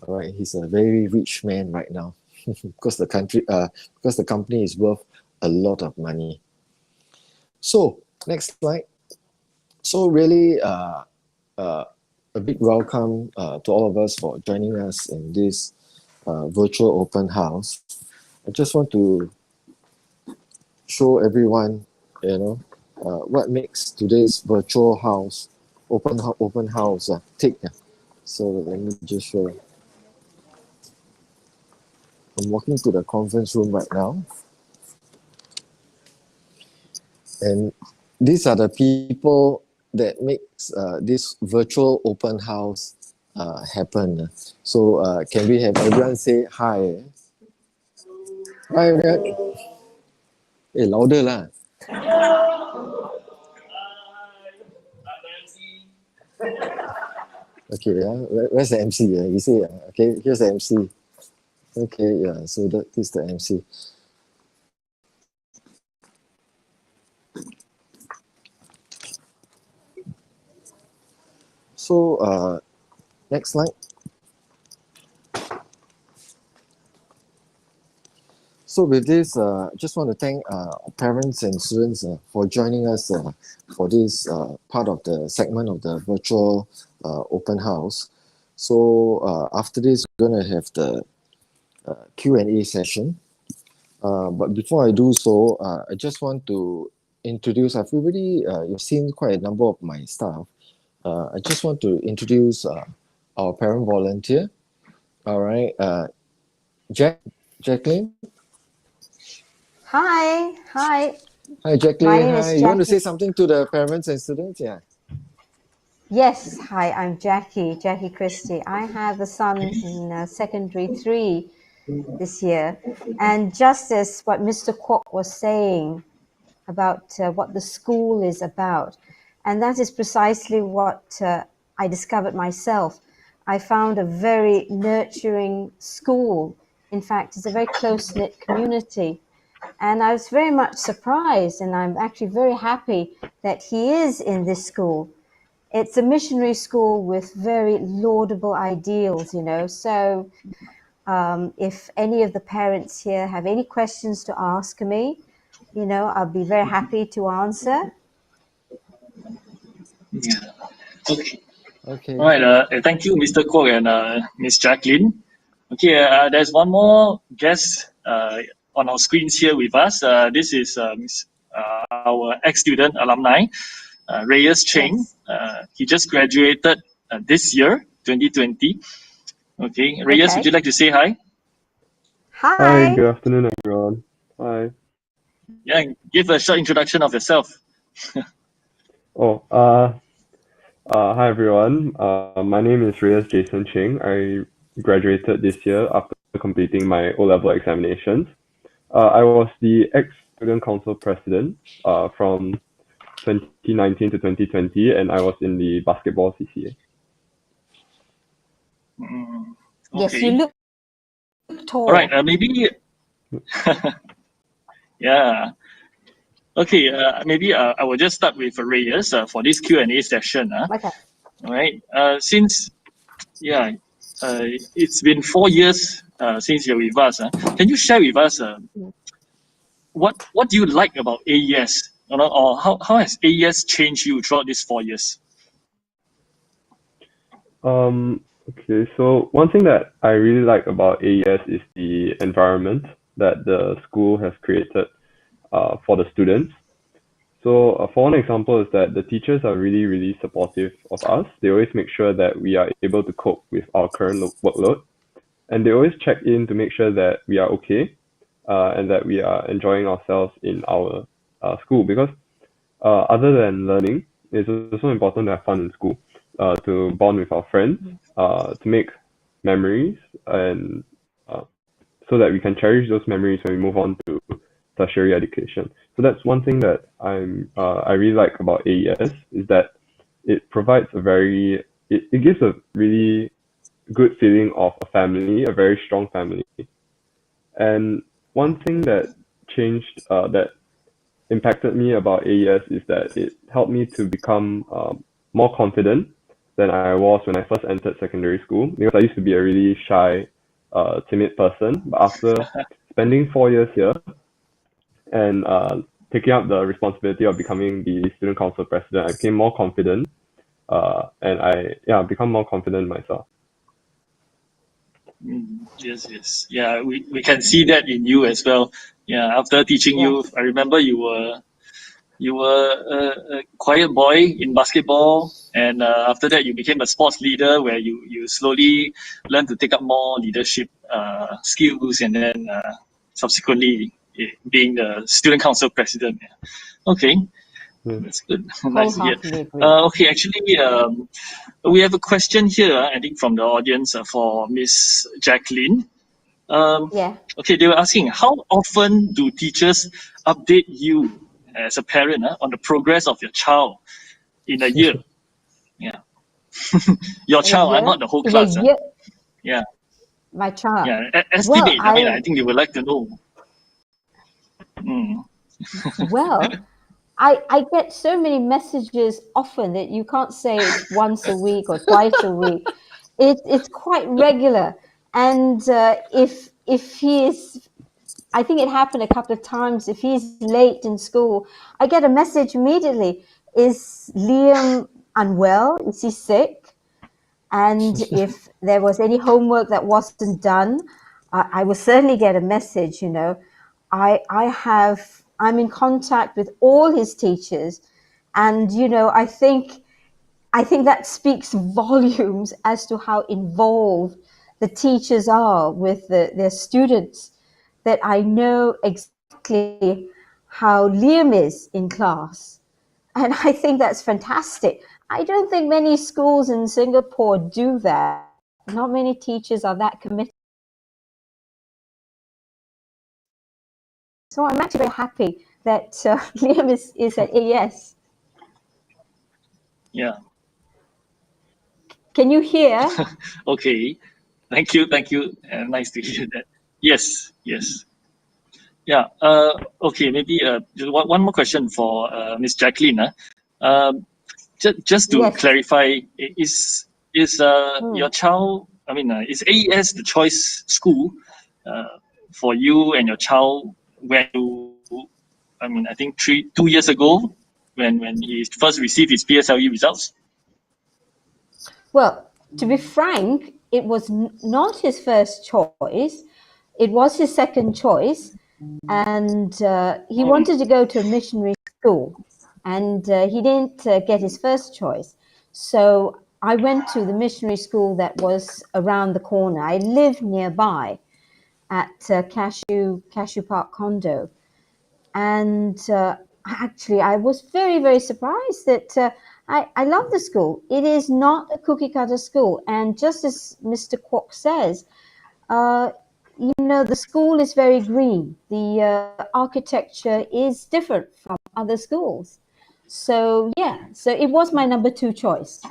All right. He's a very rich man right now. because the company is worth a lot of money. So next slide. So really, a big welcome to all of us for joining us in this virtual open house. I just want to show everyone, what makes today's virtual house open house tick. So let me just show. I'm walking to the conference room right now, and these are the people that makes this virtual open house happen. So can we have everyone say hi? Hi, everyone. Hey, louder lah. Okay, where's the MC? You say, okay, here's the MC. Okay, yeah, so that is the MC. So, next slide. So with this, just want to thank parents and students for joining us for this part of the segment of the virtual open house. So after this, we're going to have the Q&A session. But before I do so, I just want to introduce, I've already, you've seen quite a number of my staff. I just want to introduce our parent volunteer. All right, Jacqueline. Hi. Hi, My Jacqueline. name is Hi. You want to say Jackie. something to the parents and students? Yeah. Yes, hi, I'm Jackie Christie. I have a son in secondary 3 this year. And just as what Mr. Kwok was saying about what the school is about, and that is precisely what I discovered myself. I found a very nurturing school. In fact, it's a very close-knit community. And I was very much surprised, and I'm actually very happy that he is in this school. It's a missionary school with very laudable ideals, So if any of the parents here have any questions to ask me, I'll be very happy to answer. Yeah. Okay. Okay. All right. Thank you, Mr. Kwok and Miss Jacqueline. Okay. There's one more guest on our screens here with us. This is our ex-student alumni, Reyes Cheng. He just graduated this year, 2020. Okay. Reyes, Okay. would you like to say hi? Hi. Good afternoon, everyone. Hi. Yeah. Give a short introduction of yourself. Hi everyone. My name is Reyes Jason Ching. I graduated this year after completing my O-level examinations. I was the ex-student council president from 2019 to 2020, and I was in the basketball CCA. Yes, you look tall. All right. Maybe. Yeah. Okay. Maybe I will just start with Reyes for this Q&A session. Okay. All right. Since it's been 4 years since you're with us. Can you share with us what do you like about AES? Or how has AES changed you throughout these 4 years? Okay, so one thing that I really like about AES is the environment that the school has created for the students. So for one example is that the teachers are really, really supportive of us. They always make sure that we are able to cope with our current workload. And they always check in to make sure that we are okay and that we are enjoying ourselves in our school. Because other than learning, it's also important to have fun in school, to bond with our friends, to make memories, and so that we can cherish those memories when we move on to tertiary education. So that's one thing that I really like about AES, is that it provides it gives a really good feeling of a family, a very strong family. And one thing that changed, that impacted me about AES is that it helped me to become more confident than I was when I first entered secondary school, because I used to be a really shy a timid person, but after spending 4 years here and taking up the responsibility of becoming the student council president, I became more confident, and become more confident myself. Yes, yes. Yeah, we can see that in you as well. Yeah, after teaching you, I remember you were a quiet boy in basketball, and after that you became a sports leader where you slowly learned to take up more leadership skills, and then subsequently being the student council president. Yeah. Okay, that's good. Nice to hear. Wholeheartedly agree. Okay, actually, we have a question here, I think, from the audience for Miss Jacqueline. Yeah. Okay, they were asking, how often do teachers update you as a parent on the progress of your child in a year? Yeah. Your In a child, year? not the whole In a class. year? Yeah. My child. Yeah. Well, Estimate. I think they would like to know. Well, I get so many messages often that you can't say it's once a week or twice a week. It's quite regular. And if he is, I think it happened a couple of times, if he's late in school, I get a message immediately. Is Liam unwell? Is he sick? And if there was any homework that wasn't done, I will certainly get a message, I'm in contact with all his teachers, and I think that speaks volumes as to how involved the teachers are with their students, that I know exactly how Liam is in class. And I think that's fantastic. I don't think many schools in Singapore do that. Not many teachers are that committed. So I'm actually very happy that Liam is at AES. Yeah. Can you hear? Okay. Thank you. Nice to hear that. Yes. Yeah. Okay. Maybe just one more question for Miss Jacqueline. Just to clarify, is your child? I mean, is AES the choice school for you and your child when you? I mean, I think 2 years ago, when he first received his PSLE results. Well, to be frank, it was not his first choice. It was his second choice, and he wanted to go to a missionary school, and he didn't get his first choice. So I went to the missionary school that was around the corner. I lived nearby at Cashew Park Condo, and actually I was very, very surprised that I love the school. It is not a cookie cutter school, and just as Mr. Kwok says, the school is very green. The architecture is different from other schools. So it was my number 2 choice.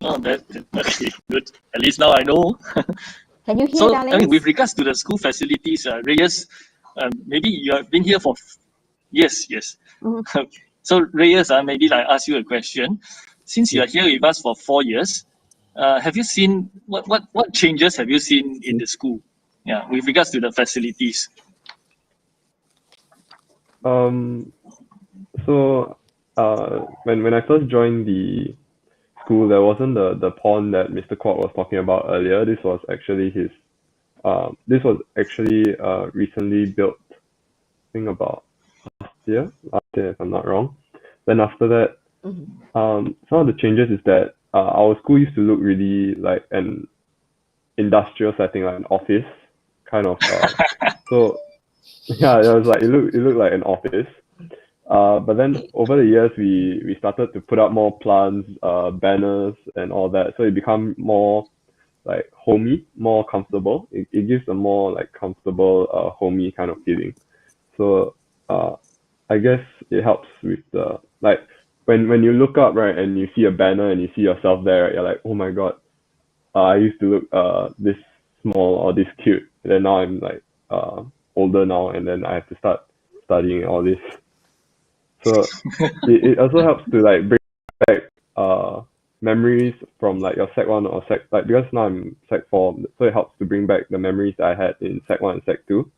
Oh, that's okay, good. At least now I know. Can you hear, so, darlings? I mean, with regards to the school facilities, Reyes, maybe you have been here for. Yes. Mm-hmm. So, Reyes, maybe I ask you a question. Since you are here with us for 4 years, have you seen what changes have you seen in the school? Yeah, with regards to the facilities. So when I first joined the school, there wasn't the pond that Mr. Kwok was talking about earlier. This was actually recently built, I think about last year if I'm not wrong. Then after that, some of the changes is that our school used to look really like an industrial setting, like an office kind of. So yeah, it was like it looked like an office. But then over the years, we started to put up more plants, banners, and all that. So it become more like homey, more comfortable. It gives a more like comfortable, homey kind of feeling. So I guess it helps with the like when you look up, right, and you see a banner and you see yourself there, you're like, oh my god, I used to look this small or this cute, and then now I'm like older now, and then I have to start studying all this. So it also helps to like bring back memories from like your Sec 1 or Sec, like because now I'm Sec 4, so it helps to bring back the memories that I had in Sec 1 and Sec 2.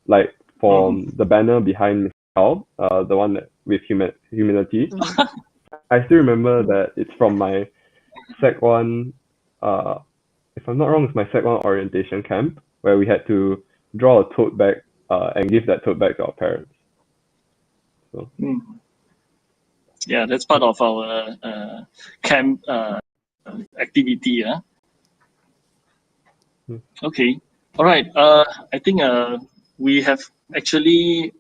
Like from the banner behind Mr. Al, the one that with humility. I still remember that it's from my Sec 1, if I'm not wrong, it's my Sec 1 orientation camp where we had to draw a tote bag and give that tote bag to our parents. So. Yeah, that's part of our camp activity. Yeah. Okay. All right. I think we have actually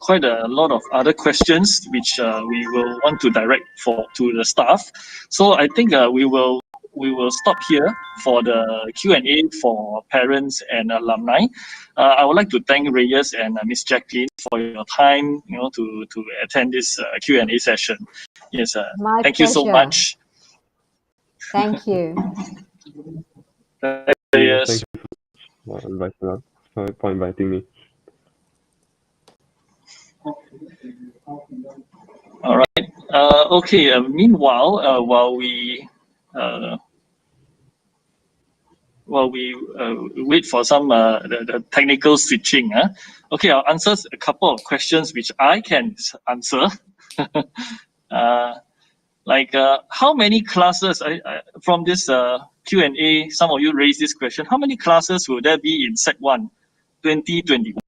quite a lot of other questions which we will want to direct to the staff. So I think we will stop here for the Q&A for parents and alumni. I would like to thank Reyes and Miss Jacqueline for your time, to attend this Q&A session. Yes, thank you so much. Thank you. Reyes. Thank you for inviting me. All right. Okay. Meanwhile, while we wait for some the technical switching, okay, I'll answer a couple of questions which I can answer. Like how many classes? From this Q&A, some of you raised this question. How many classes will there be in Sec 1, 2021?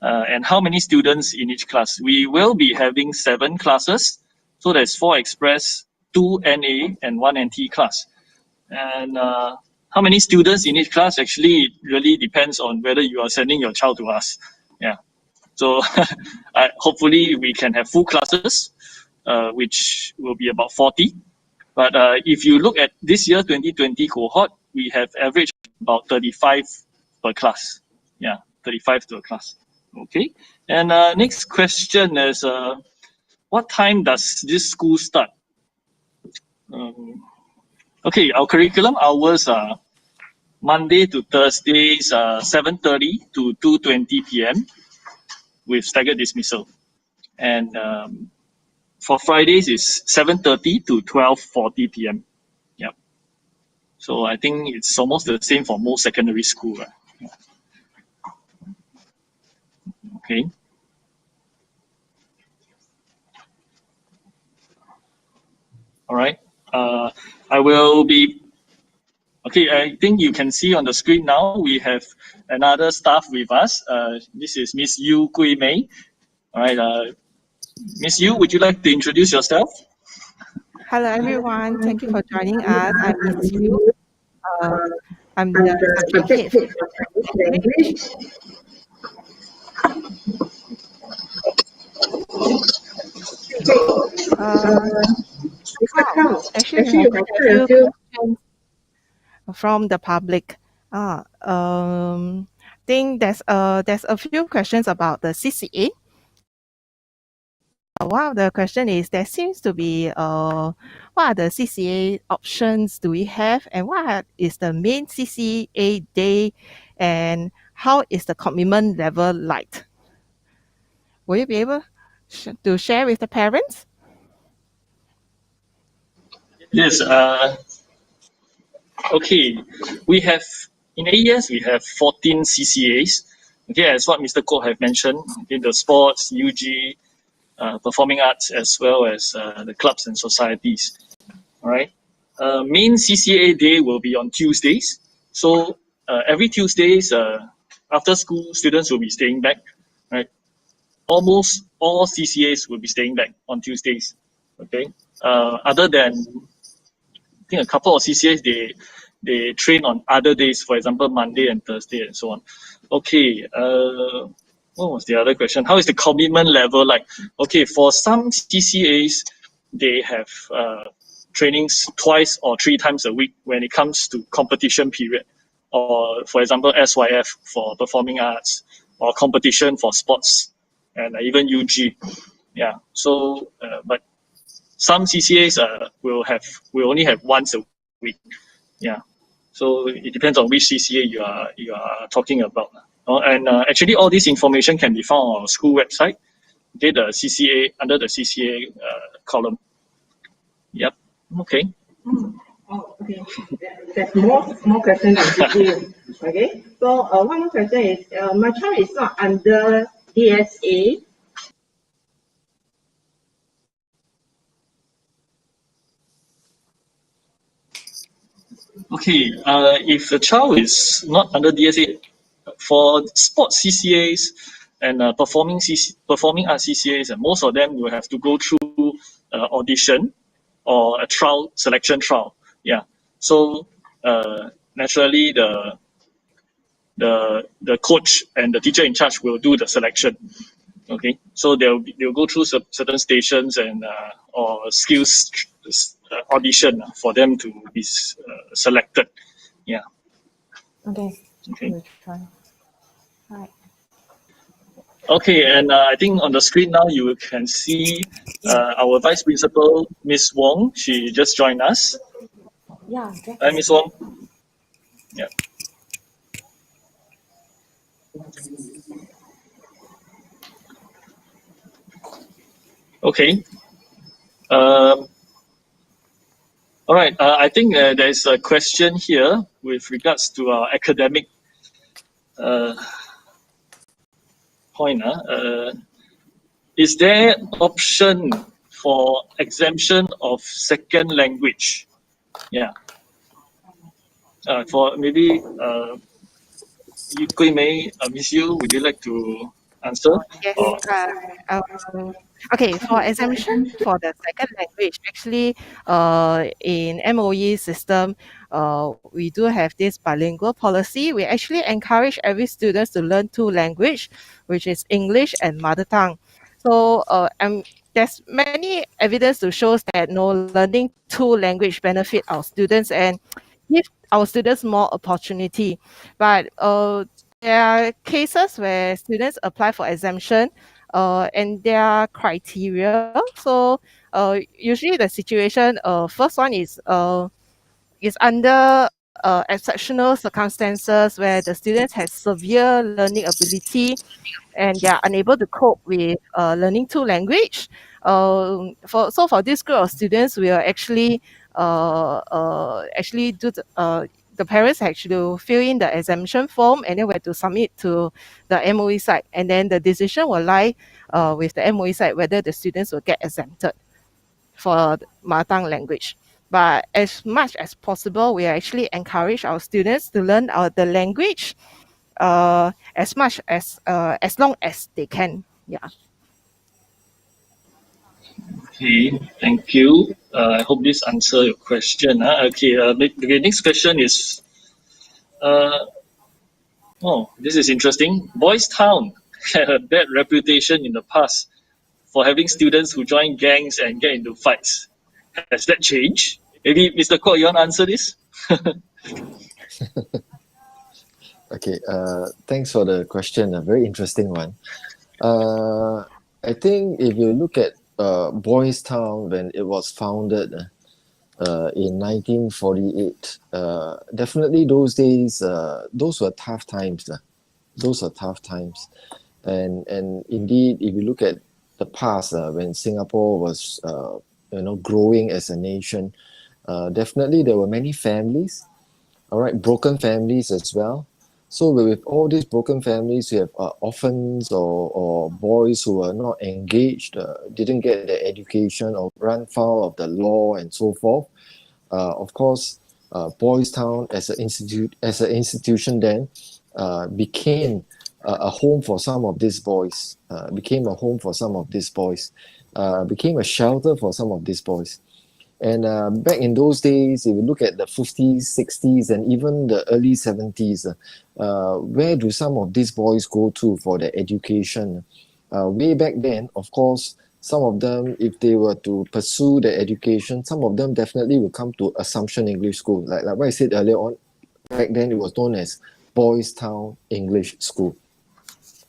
And how many students in each class? We will be having 7 classes. So there's 4 express, 2 NA, and 1 NT class. And how many students in each class? Actually, it really depends on whether you are sending your child to us. Yeah. So hopefully we can have full classes, which will be about 40. But if you look at this year 2020 cohort, we have averaged about 35 per class. Yeah, 35 to a class. Okay. And next question is, what time does this school start? Okay, our curriculum hours are Monday to Thursdays, 7:30 to 2:20 p.m. with staggered dismissal. And for Fridays is 7:30 to 12:40 p.m. Yeah. So I think it's almost the same for most secondary school. Right? Yeah. Okay. All right. I will be. Okay, I think you can see on the screen now we have another staff with us. This is Miss Yu Gui Mei. All right, Miss Yu, would you like to introduce yourself? Hello everyone, thank you for joining us. I'm Miss Yu. I'm the subject head for English. Actually, we have a few questions from the public. Think there's a few questions about the CCA. One of the question is there seems to be what are the CCA options do we have, and what is the main CCA day, and how is the commitment level like? Will you be able to share with the parents? Yes. Okay. We have in AES we have 14 CCAs. Okay, as what Mr. Koh have mentioned, in the sports, UG, performing arts, as well as the clubs and societies. All right. Main CCA day will be on Tuesdays. So every Tuesdays, after school, students will be staying back. Right. Almost all CCAs will be staying back on Tuesdays. Okay. Other than I think a couple of CCAs they train on other days, for example Monday and Thursday and so on. Okay. What was the other question? How is the commitment level like? Okay, for some CCAs, they have trainings 2 or 3 times a week when it comes to competition period, or for example SYF for performing arts, or competition for sports, and even UG. Yeah. So, but some CCAs will only have once a week. Yeah. So it depends on which CCA you are talking about. And actually, all this information can be found on our school website. Okay, the CCA under the CCA column. Yep. Okay. Oh, okay. There's more questions on GPA. Okay. So one more question is, my child is not under DSA. Okay, if the child is not under DSA, for sports CCAs and performing arts CCAs, and most of them will have to go through audition or a trial, selection trial. Yeah. So naturally, the coach and the teacher in charge will do the selection. Okay, so they'll go through certain stations and or skills audition for them to be selected. Yeah. Okay. Okay. We'll try. Right. Okay, and I think on the screen now you can see our Vice Principal, Miss Wong. She just joined us. Yeah. Hi, Miss Wong. Yeah. Okay. All right. I think there's a question here with regards to our academic point. Is there option for exemption of second language? Yeah. For maybe Gui Mei, Miss Yu, would you like to answer? Yes. Or- Okay, for exemption for the second language, actually, in MOE system, we do have this bilingual policy. We actually encourage every student to learn two language, which is English and mother tongue. So, there's many evidence to show that learning two language benefit our students and give our students more opportunity. But there are cases where students apply for exemption and there are criteria. So usually the situation, first one is under exceptional circumstances where the students have severe learning ability and they are unable to cope with learning two language. For this group of students, we are actually do the parents actually fill in the exemption form and then we have to submit to the MOE site, and then the decision will lie with the MOE site whether the students will get exempted for mother tongue language. But as much as possible, we actually encourage our students to learn the language as much as long as they can. Yeah. Okay, thank you. I hope this answers your question. Okay, the next question is, this is interesting. Boys Town had a bad reputation in the past for having students who join gangs and get into fights. Has that changed? Maybe Mr. Kwok, you want to answer this? Okay, thanks for the question. A very interesting one. I think if you look at Boys Town when it was founded in 1948, definitely those days, those were tough times. Those were tough times. And indeed, if you look at the past, when Singapore was growing as a nation, definitely there were many families, all right, broken families as well. So with all these broken families, you have orphans or boys who are not engaged, didn't get the education or run foul of the law and so forth. Of course, Boys Town as an institution then became a home for some of these boys. Became a home for some of these boys. Became a shelter for some of these boys. And back in those days, if you look at the 50s, 60s, and even the early 70s, where do some of these boys go to for their education? Way back then, of course, some of them, if they were to pursue their education, some of them definitely will come to Assumption English School. Like what I said earlier on, back then it was known as Boys Town English School.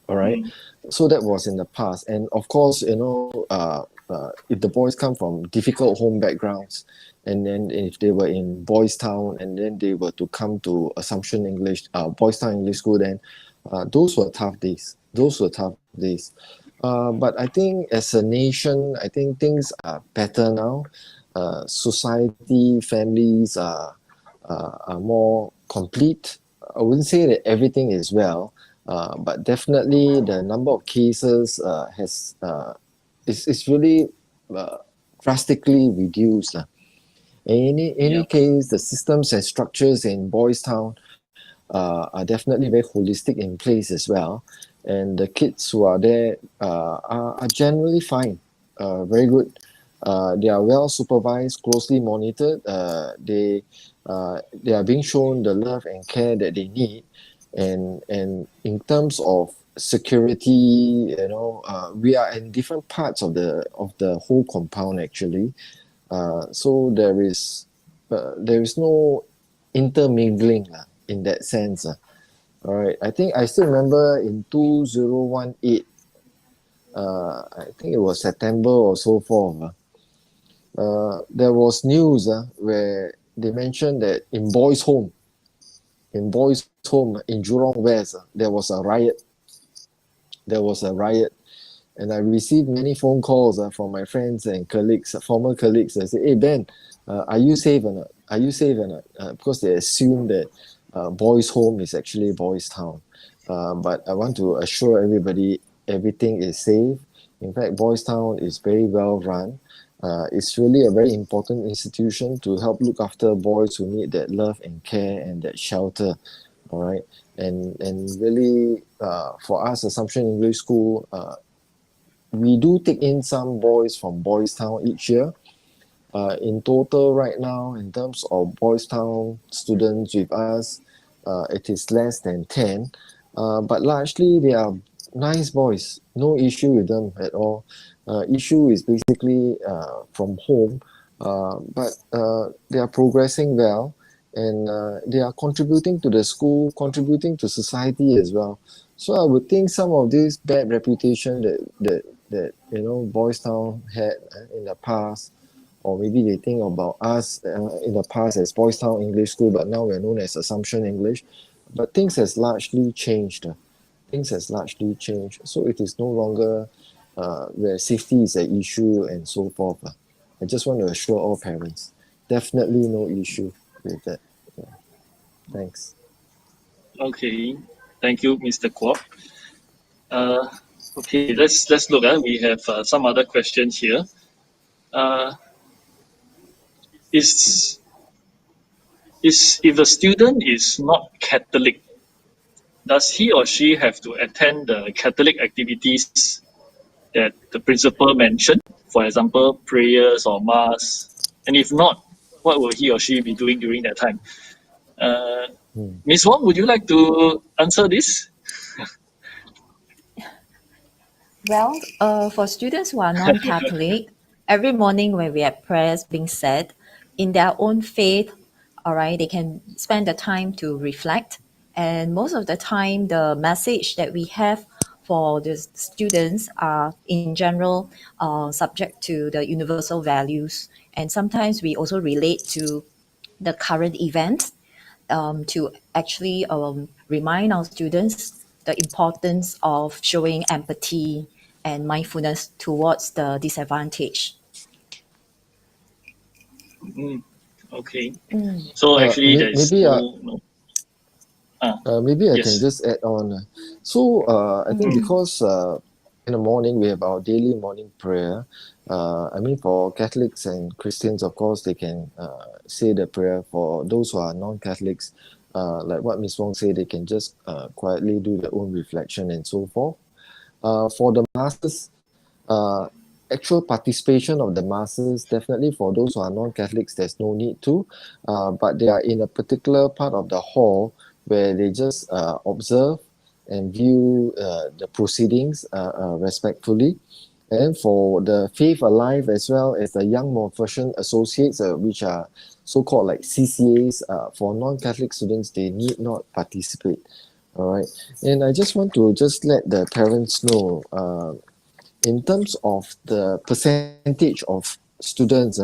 All right. So that was in the past. And of course, if the boys come from difficult home backgrounds, and then if they were in Boys Town and then they were to come to Assumption English, Boys Town English School, then those were tough days. But I think as a nation, I think things are better now. society, families are more complete. I wouldn't say that everything is well, but definitely the number of cases is really drastically reduced. In any case, the systems and structures in Boys Town are definitely very holistic in place as well, and the kids who are there are generally fine, very good. They are well supervised, closely monitored. They are being shown the love and care that they need, and in terms of security, we are in different parts of the whole compound actually. So there is no intermingling in that sense. All right, I think I still remember in 2018, I think it was September or so forth. There was news where they mentioned that in Boys' Home in Jurong West, there was a riot. And I received many phone calls from my friends and colleagues, former colleagues. They say, "Hey Ben, are you safe or not? Are you safe or not?" Because they assume that Boys' Home is actually Boys Town. But I want to assure everybody everything is safe. In fact, Boys Town is very well run. It's really a very important institution to help look after boys who need that love and care and that shelter. All right, and really for us, Assumption English School, we do take in some boys from Boys Town each year. In total, right now, in terms of Boys Town students with us, it is less than 10. But largely, they are nice boys. No issue with them at all. Issue is basically from home. But they are progressing well. And they are contributing to the school, contributing to society as well. So I would think some of this bad reputation that Boys Town had in the past, or maybe they think about us in the past as Boys Town English School, but now we're known as Assumption English. But things has largely changed. So it is no longer where safety is an issue and so forth. I just want to assure all parents, definitely no issue with that. Yeah. Thanks. Okay, thank you, Mr. Kwok. Okay, let's look. We have some other questions here. Is if a student is not Catholic, does he or she have to attend the Catholic activities that the principal mentioned? For example, prayers or mass. And if not, what will he or she be doing during that time? Ms. Wong, would you like to answer this? Well, for students who are non-Catholic, every morning when we have prayers being said, in their own faith, all right, they can spend the time to reflect. And most of the time, the message that we have for the students are in general subject to the universal values. And sometimes we also relate to the current event to actually remind our students the importance of showing empathy and mindfulness towards the disadvantaged. Okay. So actually, there's maybe I yes. can just add on. So I think because in the morning we have our daily morning prayer. I mean, for Catholics and Christians, of course, they can say the prayer. For those who are non-Catholics, like what Ms. Wong said, they can just quietly do their own reflection and so forth. For the masses, actual participation of the masses, definitely for those who are non-Catholics, there's no need to, but they are in a particular part of the hall where they just observe and view the proceedings respectfully. And for the Faith Alive as well as the Young Montfort Associates, which are so-called like CCAs, for non-Catholic students, they need not participate. All right. And I just want to just let the parents know, in terms of the percentage of students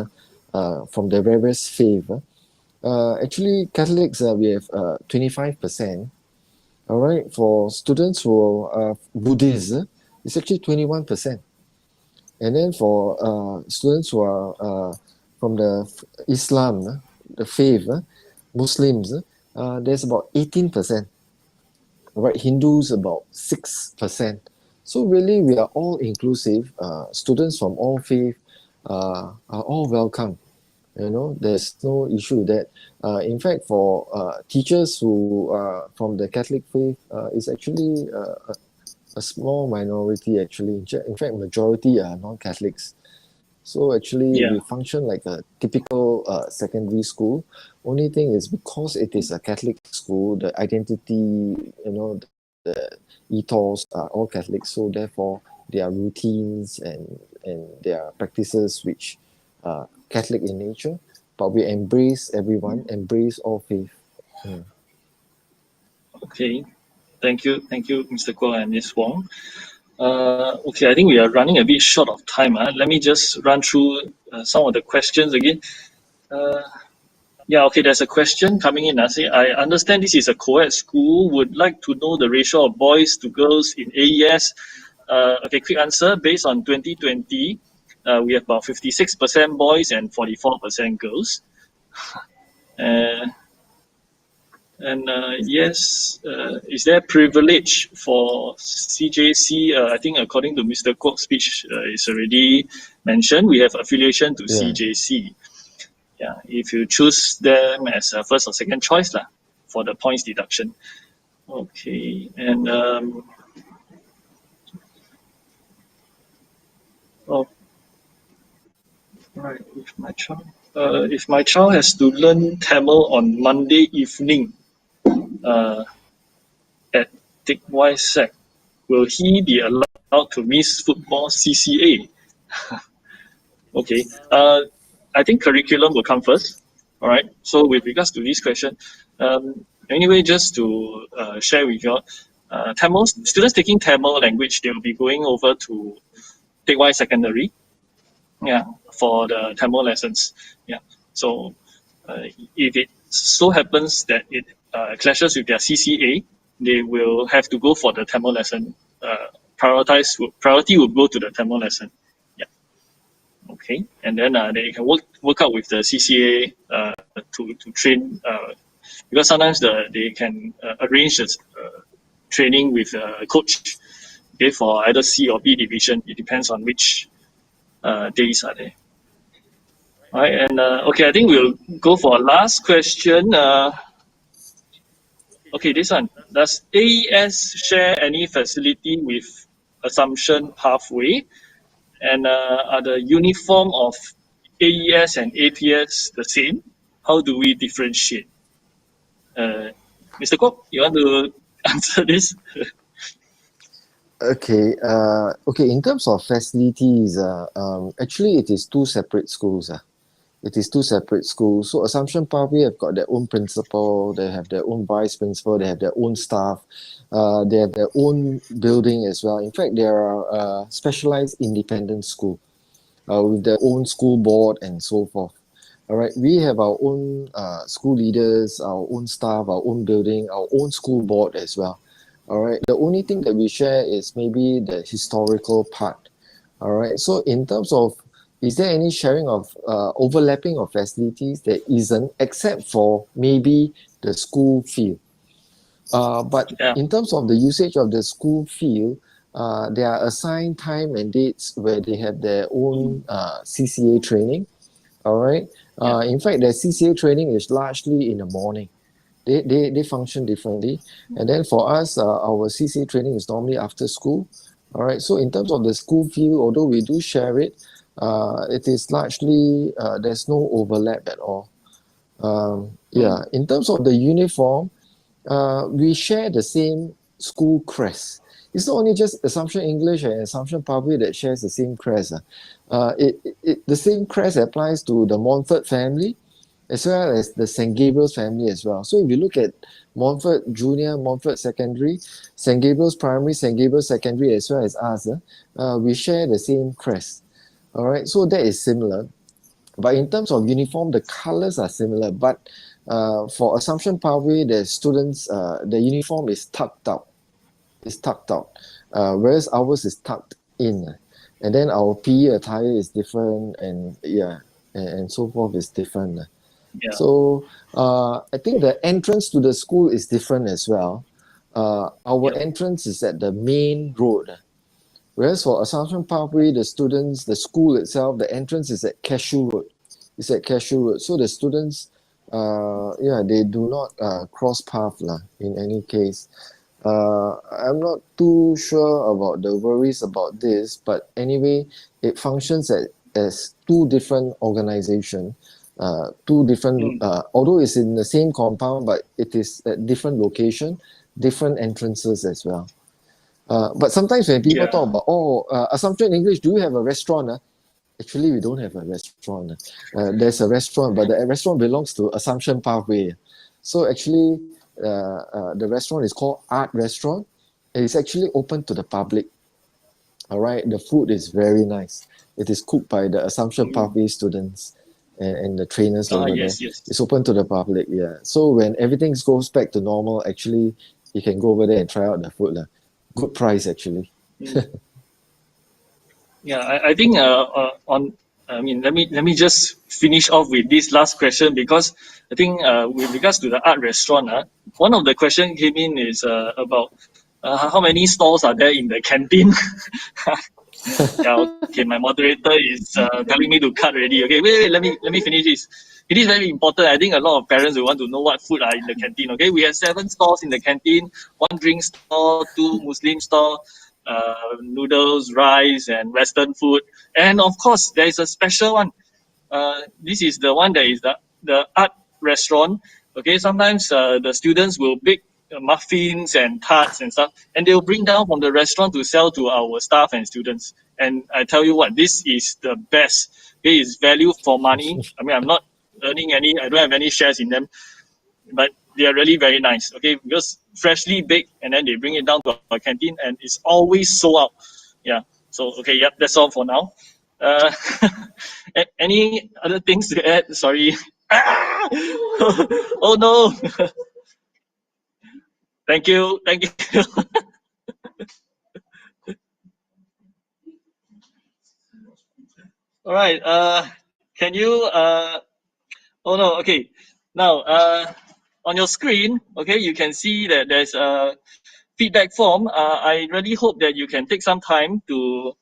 from the various faith, actually Catholics, we have 25%. All right. For students who are Buddhists, it's actually 21%. And then for students who are from the Islam, the faith, Muslims, there's about 18%. Right, Hindus about 6%. So really, we are all inclusive. Students from all faith are all welcome. There's no issue with that. In fact, for teachers who are from the Catholic faith, it's actually a small minority. Actually, in fact, majority are non-Catholics. So actually, Yeah. we function like a typical secondary school. Only thing is because it is a Catholic school, the identity, the ethos are all Catholic. So therefore, there are routines and there are practices which are Catholic in nature. But we embrace everyone, embrace all faith. Mm. Okay, thank you, Mr. Koh and Ms. Wong. Okay, I think we are running a bit short of time. Let me just run through some of the questions again. Yeah, okay, there's a question coming in. I understand this is a co-ed school. Would like to know the ratio of boys to girls in AES. Okay, quick answer. Based on 2020, we have about 56% boys and 44% girls. Yes, is there privilege for CJC? I think according to Mr. Kwok's speech, it's already mentioned. We have affiliation to CJC. Yeah, if you choose them as a first or second choice for the points deduction. Okay, and right. If my child has to learn Tamil on Monday evening, at Teck Whye Sec, will he be allowed to miss football CCA? Okay, I think curriculum will come first. All right. So with regards to this question, anyway, just to share with you all, Tamil students taking Tamil language, they will be going over to Teck Whye Secondary, for the Tamil lessons. Yeah. So if it so happens that it clashes with their CCA, they will have to go for the Tamil lesson. Priority will go to the Tamil lesson. Yeah. Okay, and then they can work out with the CCA to train, because sometimes they can arrange training with a coach, okay, for either C or B division. It depends on which days are there. All right, and okay, I think we'll go for a last question. Okay, this one. Does AES share any facility with Assumption Pathway? And are the uniform of AES and APS the same? How do we differentiate? Mr. Kwok, you want to answer this? Okay. In terms of facilities, actually it is two separate schools. It is two separate schools. So Assumption Pathway have got their own principal, they have their own vice principal, they have their own staff, they have their own building as well. In fact, they are a specialized independent school with their own school board and so forth. All right, we have our own school leaders, our own staff, our own building, our own school board as well. All right, the only thing that we share is maybe the historical part. All right, so in terms of is there any sharing of overlapping of facilities? There isn't, except for maybe the school field. But in terms of the usage of the school field, there are assigned time and dates where they have their own CCA training. All right. In fact, their CCA training is largely in the morning. They function differently. And then for us, our CCA training is normally after school. All right. So in terms of the school field, although we do share it, it is largely there's no overlap at all. In terms of the uniform, we share the same school crest. It's not only just Assumption English and Assumption Pathway that shares the same crest. The same crest applies to the Montfort family as well as the St. Gabriel's family as well. So if you look at Montfort Junior, Montfort Secondary, St. Gabriel's Primary, St. Gabriel's Secondary as well as us, we share the same crest. All right, so that is similar. But in terms of uniform, the colors are similar. But for Assumption Pathway, the students, the uniform is tucked out. It's tucked out, whereas ours is tucked in. And then our PE attire is different. And and so forth is different. Yeah. So I think the entrance to the school is different as well. Our entrance is at the main road. Whereas for Assumption Pathway, the students, the school itself, the entrance is at Cashew Road. It's at Cashew Road. So the students, they do not cross path in any case. I'm not too sure about the worries about this, but anyway, it functions as two different organizations, two different, although it's in the same compound, but it is at different location, different entrances as well. But sometimes when people talk about, Assumption English, do you have a restaurant? Actually, we don't have a restaurant. There's a restaurant, but the restaurant belongs to Assumption Pathway. So actually, the restaurant is called Art Restaurant. It's actually open to the public. All right, the food is very nice. It is cooked by the Assumption Pathway students and the trainers over there. Yes. It's open to the public, yeah. So when everything goes back to normal, actually, you can go over there and try out the food. Good price, actually. Yeah, I think let me just finish off with this last question, because I think with regards to the art restaurant, one of the question came in is about how many stalls are there in the canteen. Okay, my moderator is telling me to cut already. Okay, wait, let me finish this. It is very important. I think a lot of parents will want to know what food are in the canteen. Okay, we have 7 stalls in the canteen: 1 drink stall, 2 Muslim stall, noodles, rice, and Western food. And of course, there is a special one. This is the one that is the art restaurant. Okay, sometimes the students will bake muffins and tarts and stuff, and they will bring down from the restaurant to sell to our staff and students. And I tell you what, this is the best. Okay, it's value for money. I mean, I'm not earning any, I don't have any shares in them, but they are really very nice. Okay, because freshly baked, and then they bring it down to our canteen, and it's always sold out. Yeah. So okay, yep, that's all for now. Any other things to add? Sorry. Oh no. Thank you. All right. Can you? Oh no. Okay. Now, on your screen, okay, you can see that there's a feedback form. I really hope that you can take some time to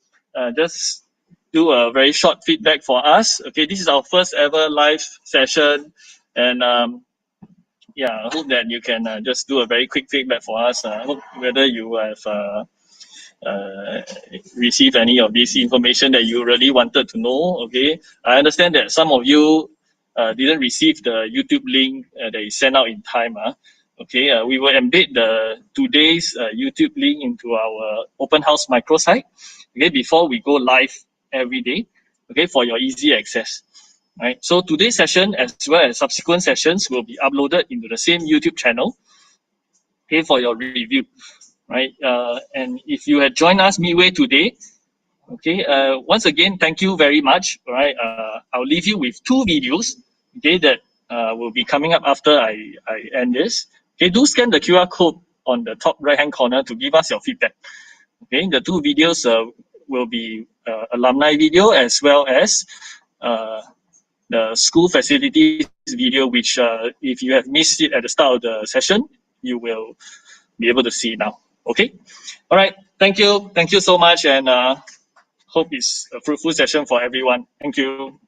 just do a very short feedback for us. Okay, this is our first ever live session, and I hope that you can just do a very quick feedback for us. I hope whether you have receive any of this information that you really wanted to know. Okay, I understand that some of you didn't receive the YouTube link that is sent out in time. Okay, we will embed today's YouTube link into our open house microsite. Okay, before we go live every day. Okay, for your easy access. Right. So today's session, as well as subsequent sessions, will be uploaded into the same YouTube channel. Okay, for your review. Right, and if you had joined us midway today, okay, once again, thank you very much. All right, I'll leave you with 2 videos, okay, that will be coming up after I end this. Okay, do scan the QR code on the top right hand corner to give us your feedback. Okay, the 2 videos will be alumni video as well as the school facilities video, which if you have missed it at the start of the session, you will be able to see now. Okay, all right. Thank you so much, and hope it's a fruitful session for everyone. Thank you.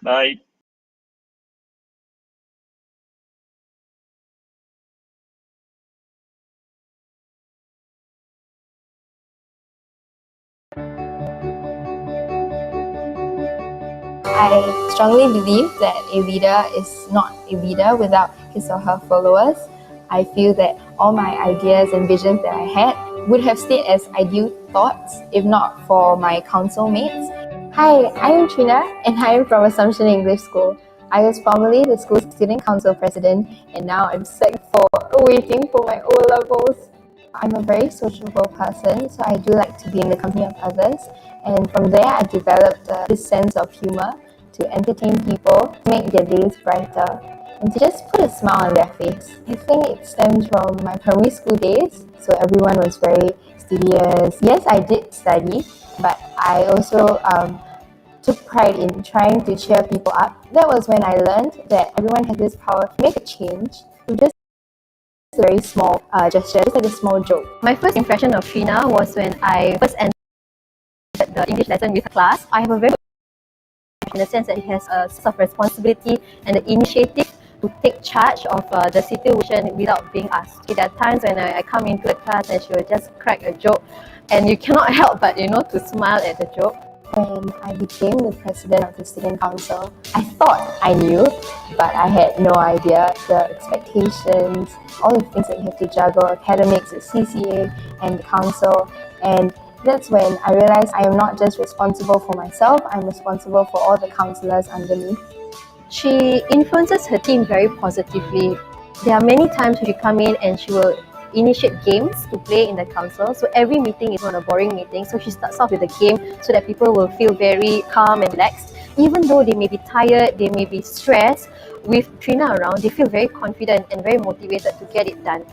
Bye. I strongly believe that a leader is not a leader without his or her followers. I feel that all my ideas and visions that I had would have stayed as ideal thoughts if not for my council mates. Hi, I am Trina and I am from Assumption English School. I was formerly the school's student council president and now I'm Sec 4 waiting for my O-levels. I'm a very sociable person, so I do like to be in the company of others, and from there I developed this sense of humor to entertain people, to make their days brighter, and to just put a smile on their face. I think it stems from my primary school days, so everyone was very studious. Yes, I did study, but I also took pride in trying to cheer people up. That was when I learned that everyone has this power to make a change with just a very small gesture, just like a small joke. My first impression of Trina was when I first entered the English lesson with her class. I have a very good in the sense that he has a sense of responsibility and the initiative to take charge of the situation without being asked. There are times when I come into the class and she will just crack a joke and you cannot help but, to smile at the joke. When I became the president of the student council, I thought I knew, but I had no idea the expectations, all the things that you have to juggle, academics, the CCA, and the council. And that's when I realized I am not just responsible for myself, I'm responsible for all the councillors under me. She influences her team very positively. There are many times when she come in and she will initiate games to play in the council. So every meeting is not a boring meeting. So she starts off with a game so that people will feel very calm and relaxed. Even though they may be tired, they may be stressed, with Trina around, they feel very confident and very motivated to get it done.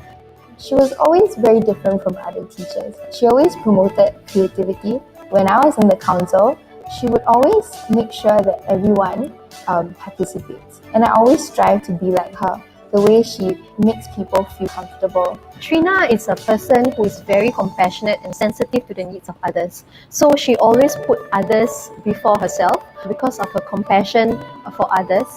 She was always very different from other teachers. She always promoted creativity. When I was in the council, she would always make sure that everyone participates. And I always strive to be like her, the way she makes people feel comfortable. Trina is a person who is very compassionate and sensitive to the needs of others. So she always put others before herself. Because of her compassion for others,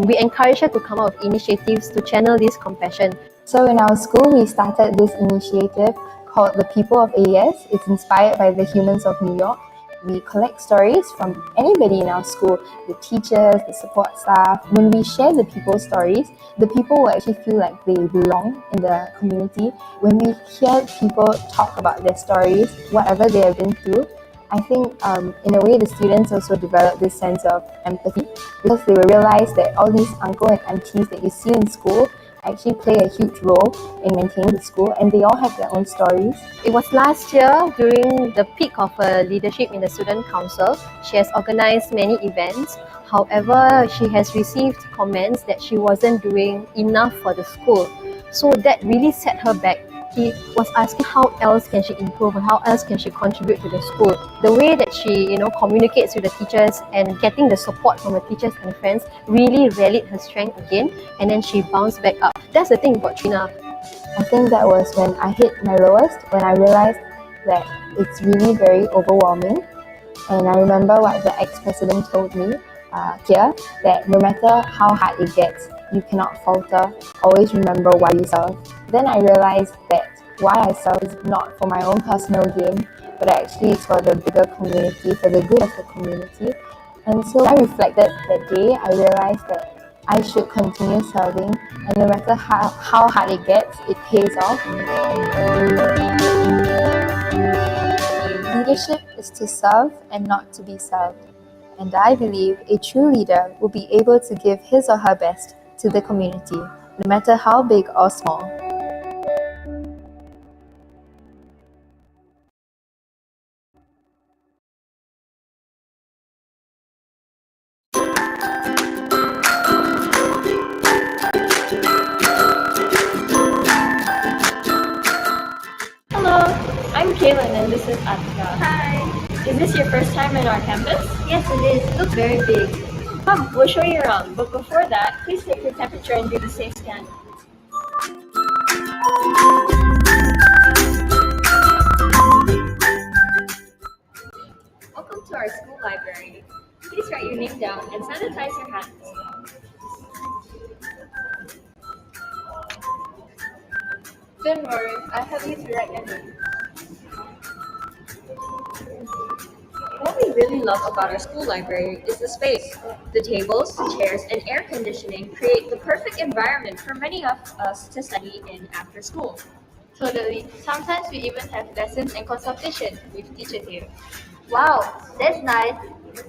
we encourage her to come up with initiatives to channel this compassion. So in our school, we started this initiative called The People of AES. It's inspired by the Humans of New York. We collect stories from anybody in our school, the teachers, the support staff. When we share the people's stories, the people will actually feel like they belong in the community. When we hear people talk about their stories, whatever they have been through, I think in a way the students also develop this sense of empathy because they will realize that all these uncle and aunties that you see in school actually play a huge role in maintaining the school, and they all have their own stories. It was last year during the peak of her leadership in the student council. She has organized many events. However, she has received comments that she wasn't doing enough for the school. So that really set her back. She was asking how else can she improve and how else can she contribute to the school. The way that she communicates with the teachers and getting the support from her teachers and friends really rallied her strength again, and then she bounced back up. That's the thing about Trina. I think that was when I hit my lowest, when I realized that it's really very overwhelming. And I remember what the ex-president told me here, that no matter how hard it gets, you cannot falter. Always remember why you serve. Then I realized that why I serve is not for my own personal gain, but actually it's for the bigger community, for the good of the community. And so I reflected that day, I realized that I should continue serving, and no matter how hard it gets, it pays off. Leadership is to serve and not to be served. And I believe a true leader will be able to give his or her best to the community, no matter how big or small. Hello, I'm Kaylin and this is Atika. Hi. Is this your first time in our campus? Yes, it is. It looks very big. Come, we'll show you around. But before that, please take your temperature and do the safe scan. Welcome to our school library. Please write your name down and sanitize your hands. Don't worry, I'll help you to write your name. What we really love about our school library is the space. The tables, chairs, and air conditioning create the perfect environment for many of us to study in after school. Totally. Sometimes we even have lessons and consultation with teachers here. Wow, that's nice.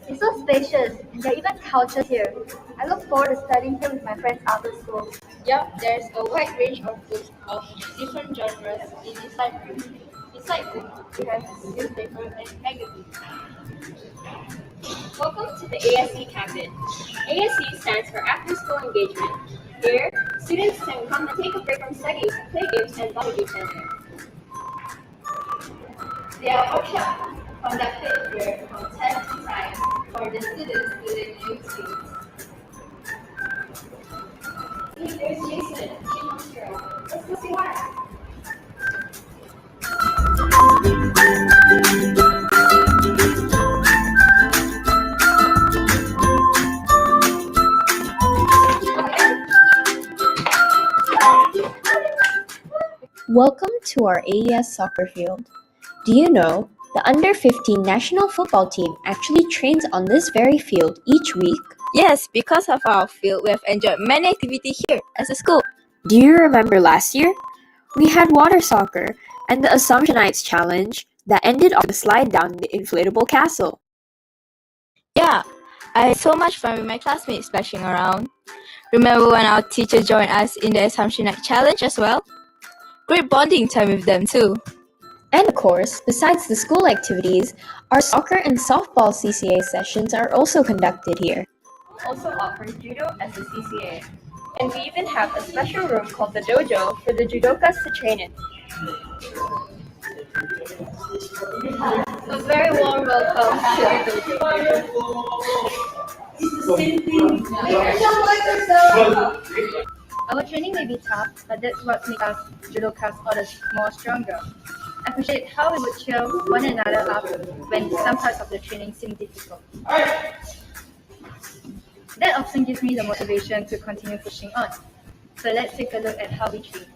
It's so spacious, and there are even couches here. I look forward to studying here with my friends after school. Yup, there's a wide range of books of different genres in this library. Besides books, we have newspapers and magazines. Welcome to the ASE cabin. ASE stands for After School Engagement. Here, students can come and take a break from studies, play games, and bond with each other. There are workshops conducted here from time to time for Welcome to our AES soccer field. Do you know the under 15 national football team actually trains on this very field each week? Yes, because of our field, we have enjoyed many activities here as a school. Do you remember last year? We had water soccer and the Assumptionites challenge that ended on the slide down the inflatable castle. Yeah, I had so much fun with my classmates splashing around. Remember when our teacher joined us in the Assumptionite challenge as well? Great bonding time with them too. And of course, besides the school activities, our soccer and softball CCA sessions are also conducted here. Also offers judo as a CCA. And we even have a special room called the dojo for the judokas to train in. A very warm welcome to the dojo. Our training may be tough, but that's what makes us judokas all the more stronger. I appreciate how we would cheer one another up when some parts of the training seem difficult. That often gives me the motivation to continue pushing on. So let's take a look at how we train.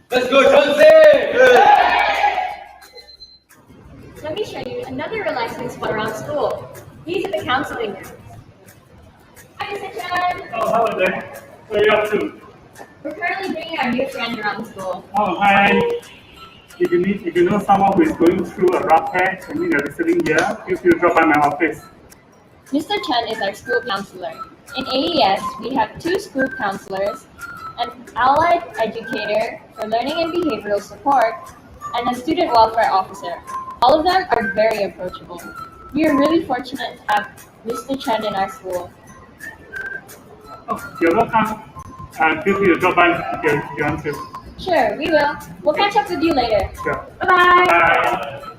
Let's go, Chauncey! Let me show you another relaxing spot around school. These are the counseling rooms. Hi, Mr. Chan! Oh, hello there. What are you up to? We're currently bringing our new friend around school. Oh, hi. If you know someone who is going through a rough patch and need a listening ear, feel free to drop by my office. Mr. Chen is our school counselor. In AES, we have 2 school counselors, an allied educator for learning and behavioral support, and a student welfare officer. All of them are very approachable. We are really fortunate to have Mr. Chen in our school. Oh, you're welcome. Feel free to drop by if you want to. Sure, we will. We'll catch up with you later. Sure. Bye-bye. Bye.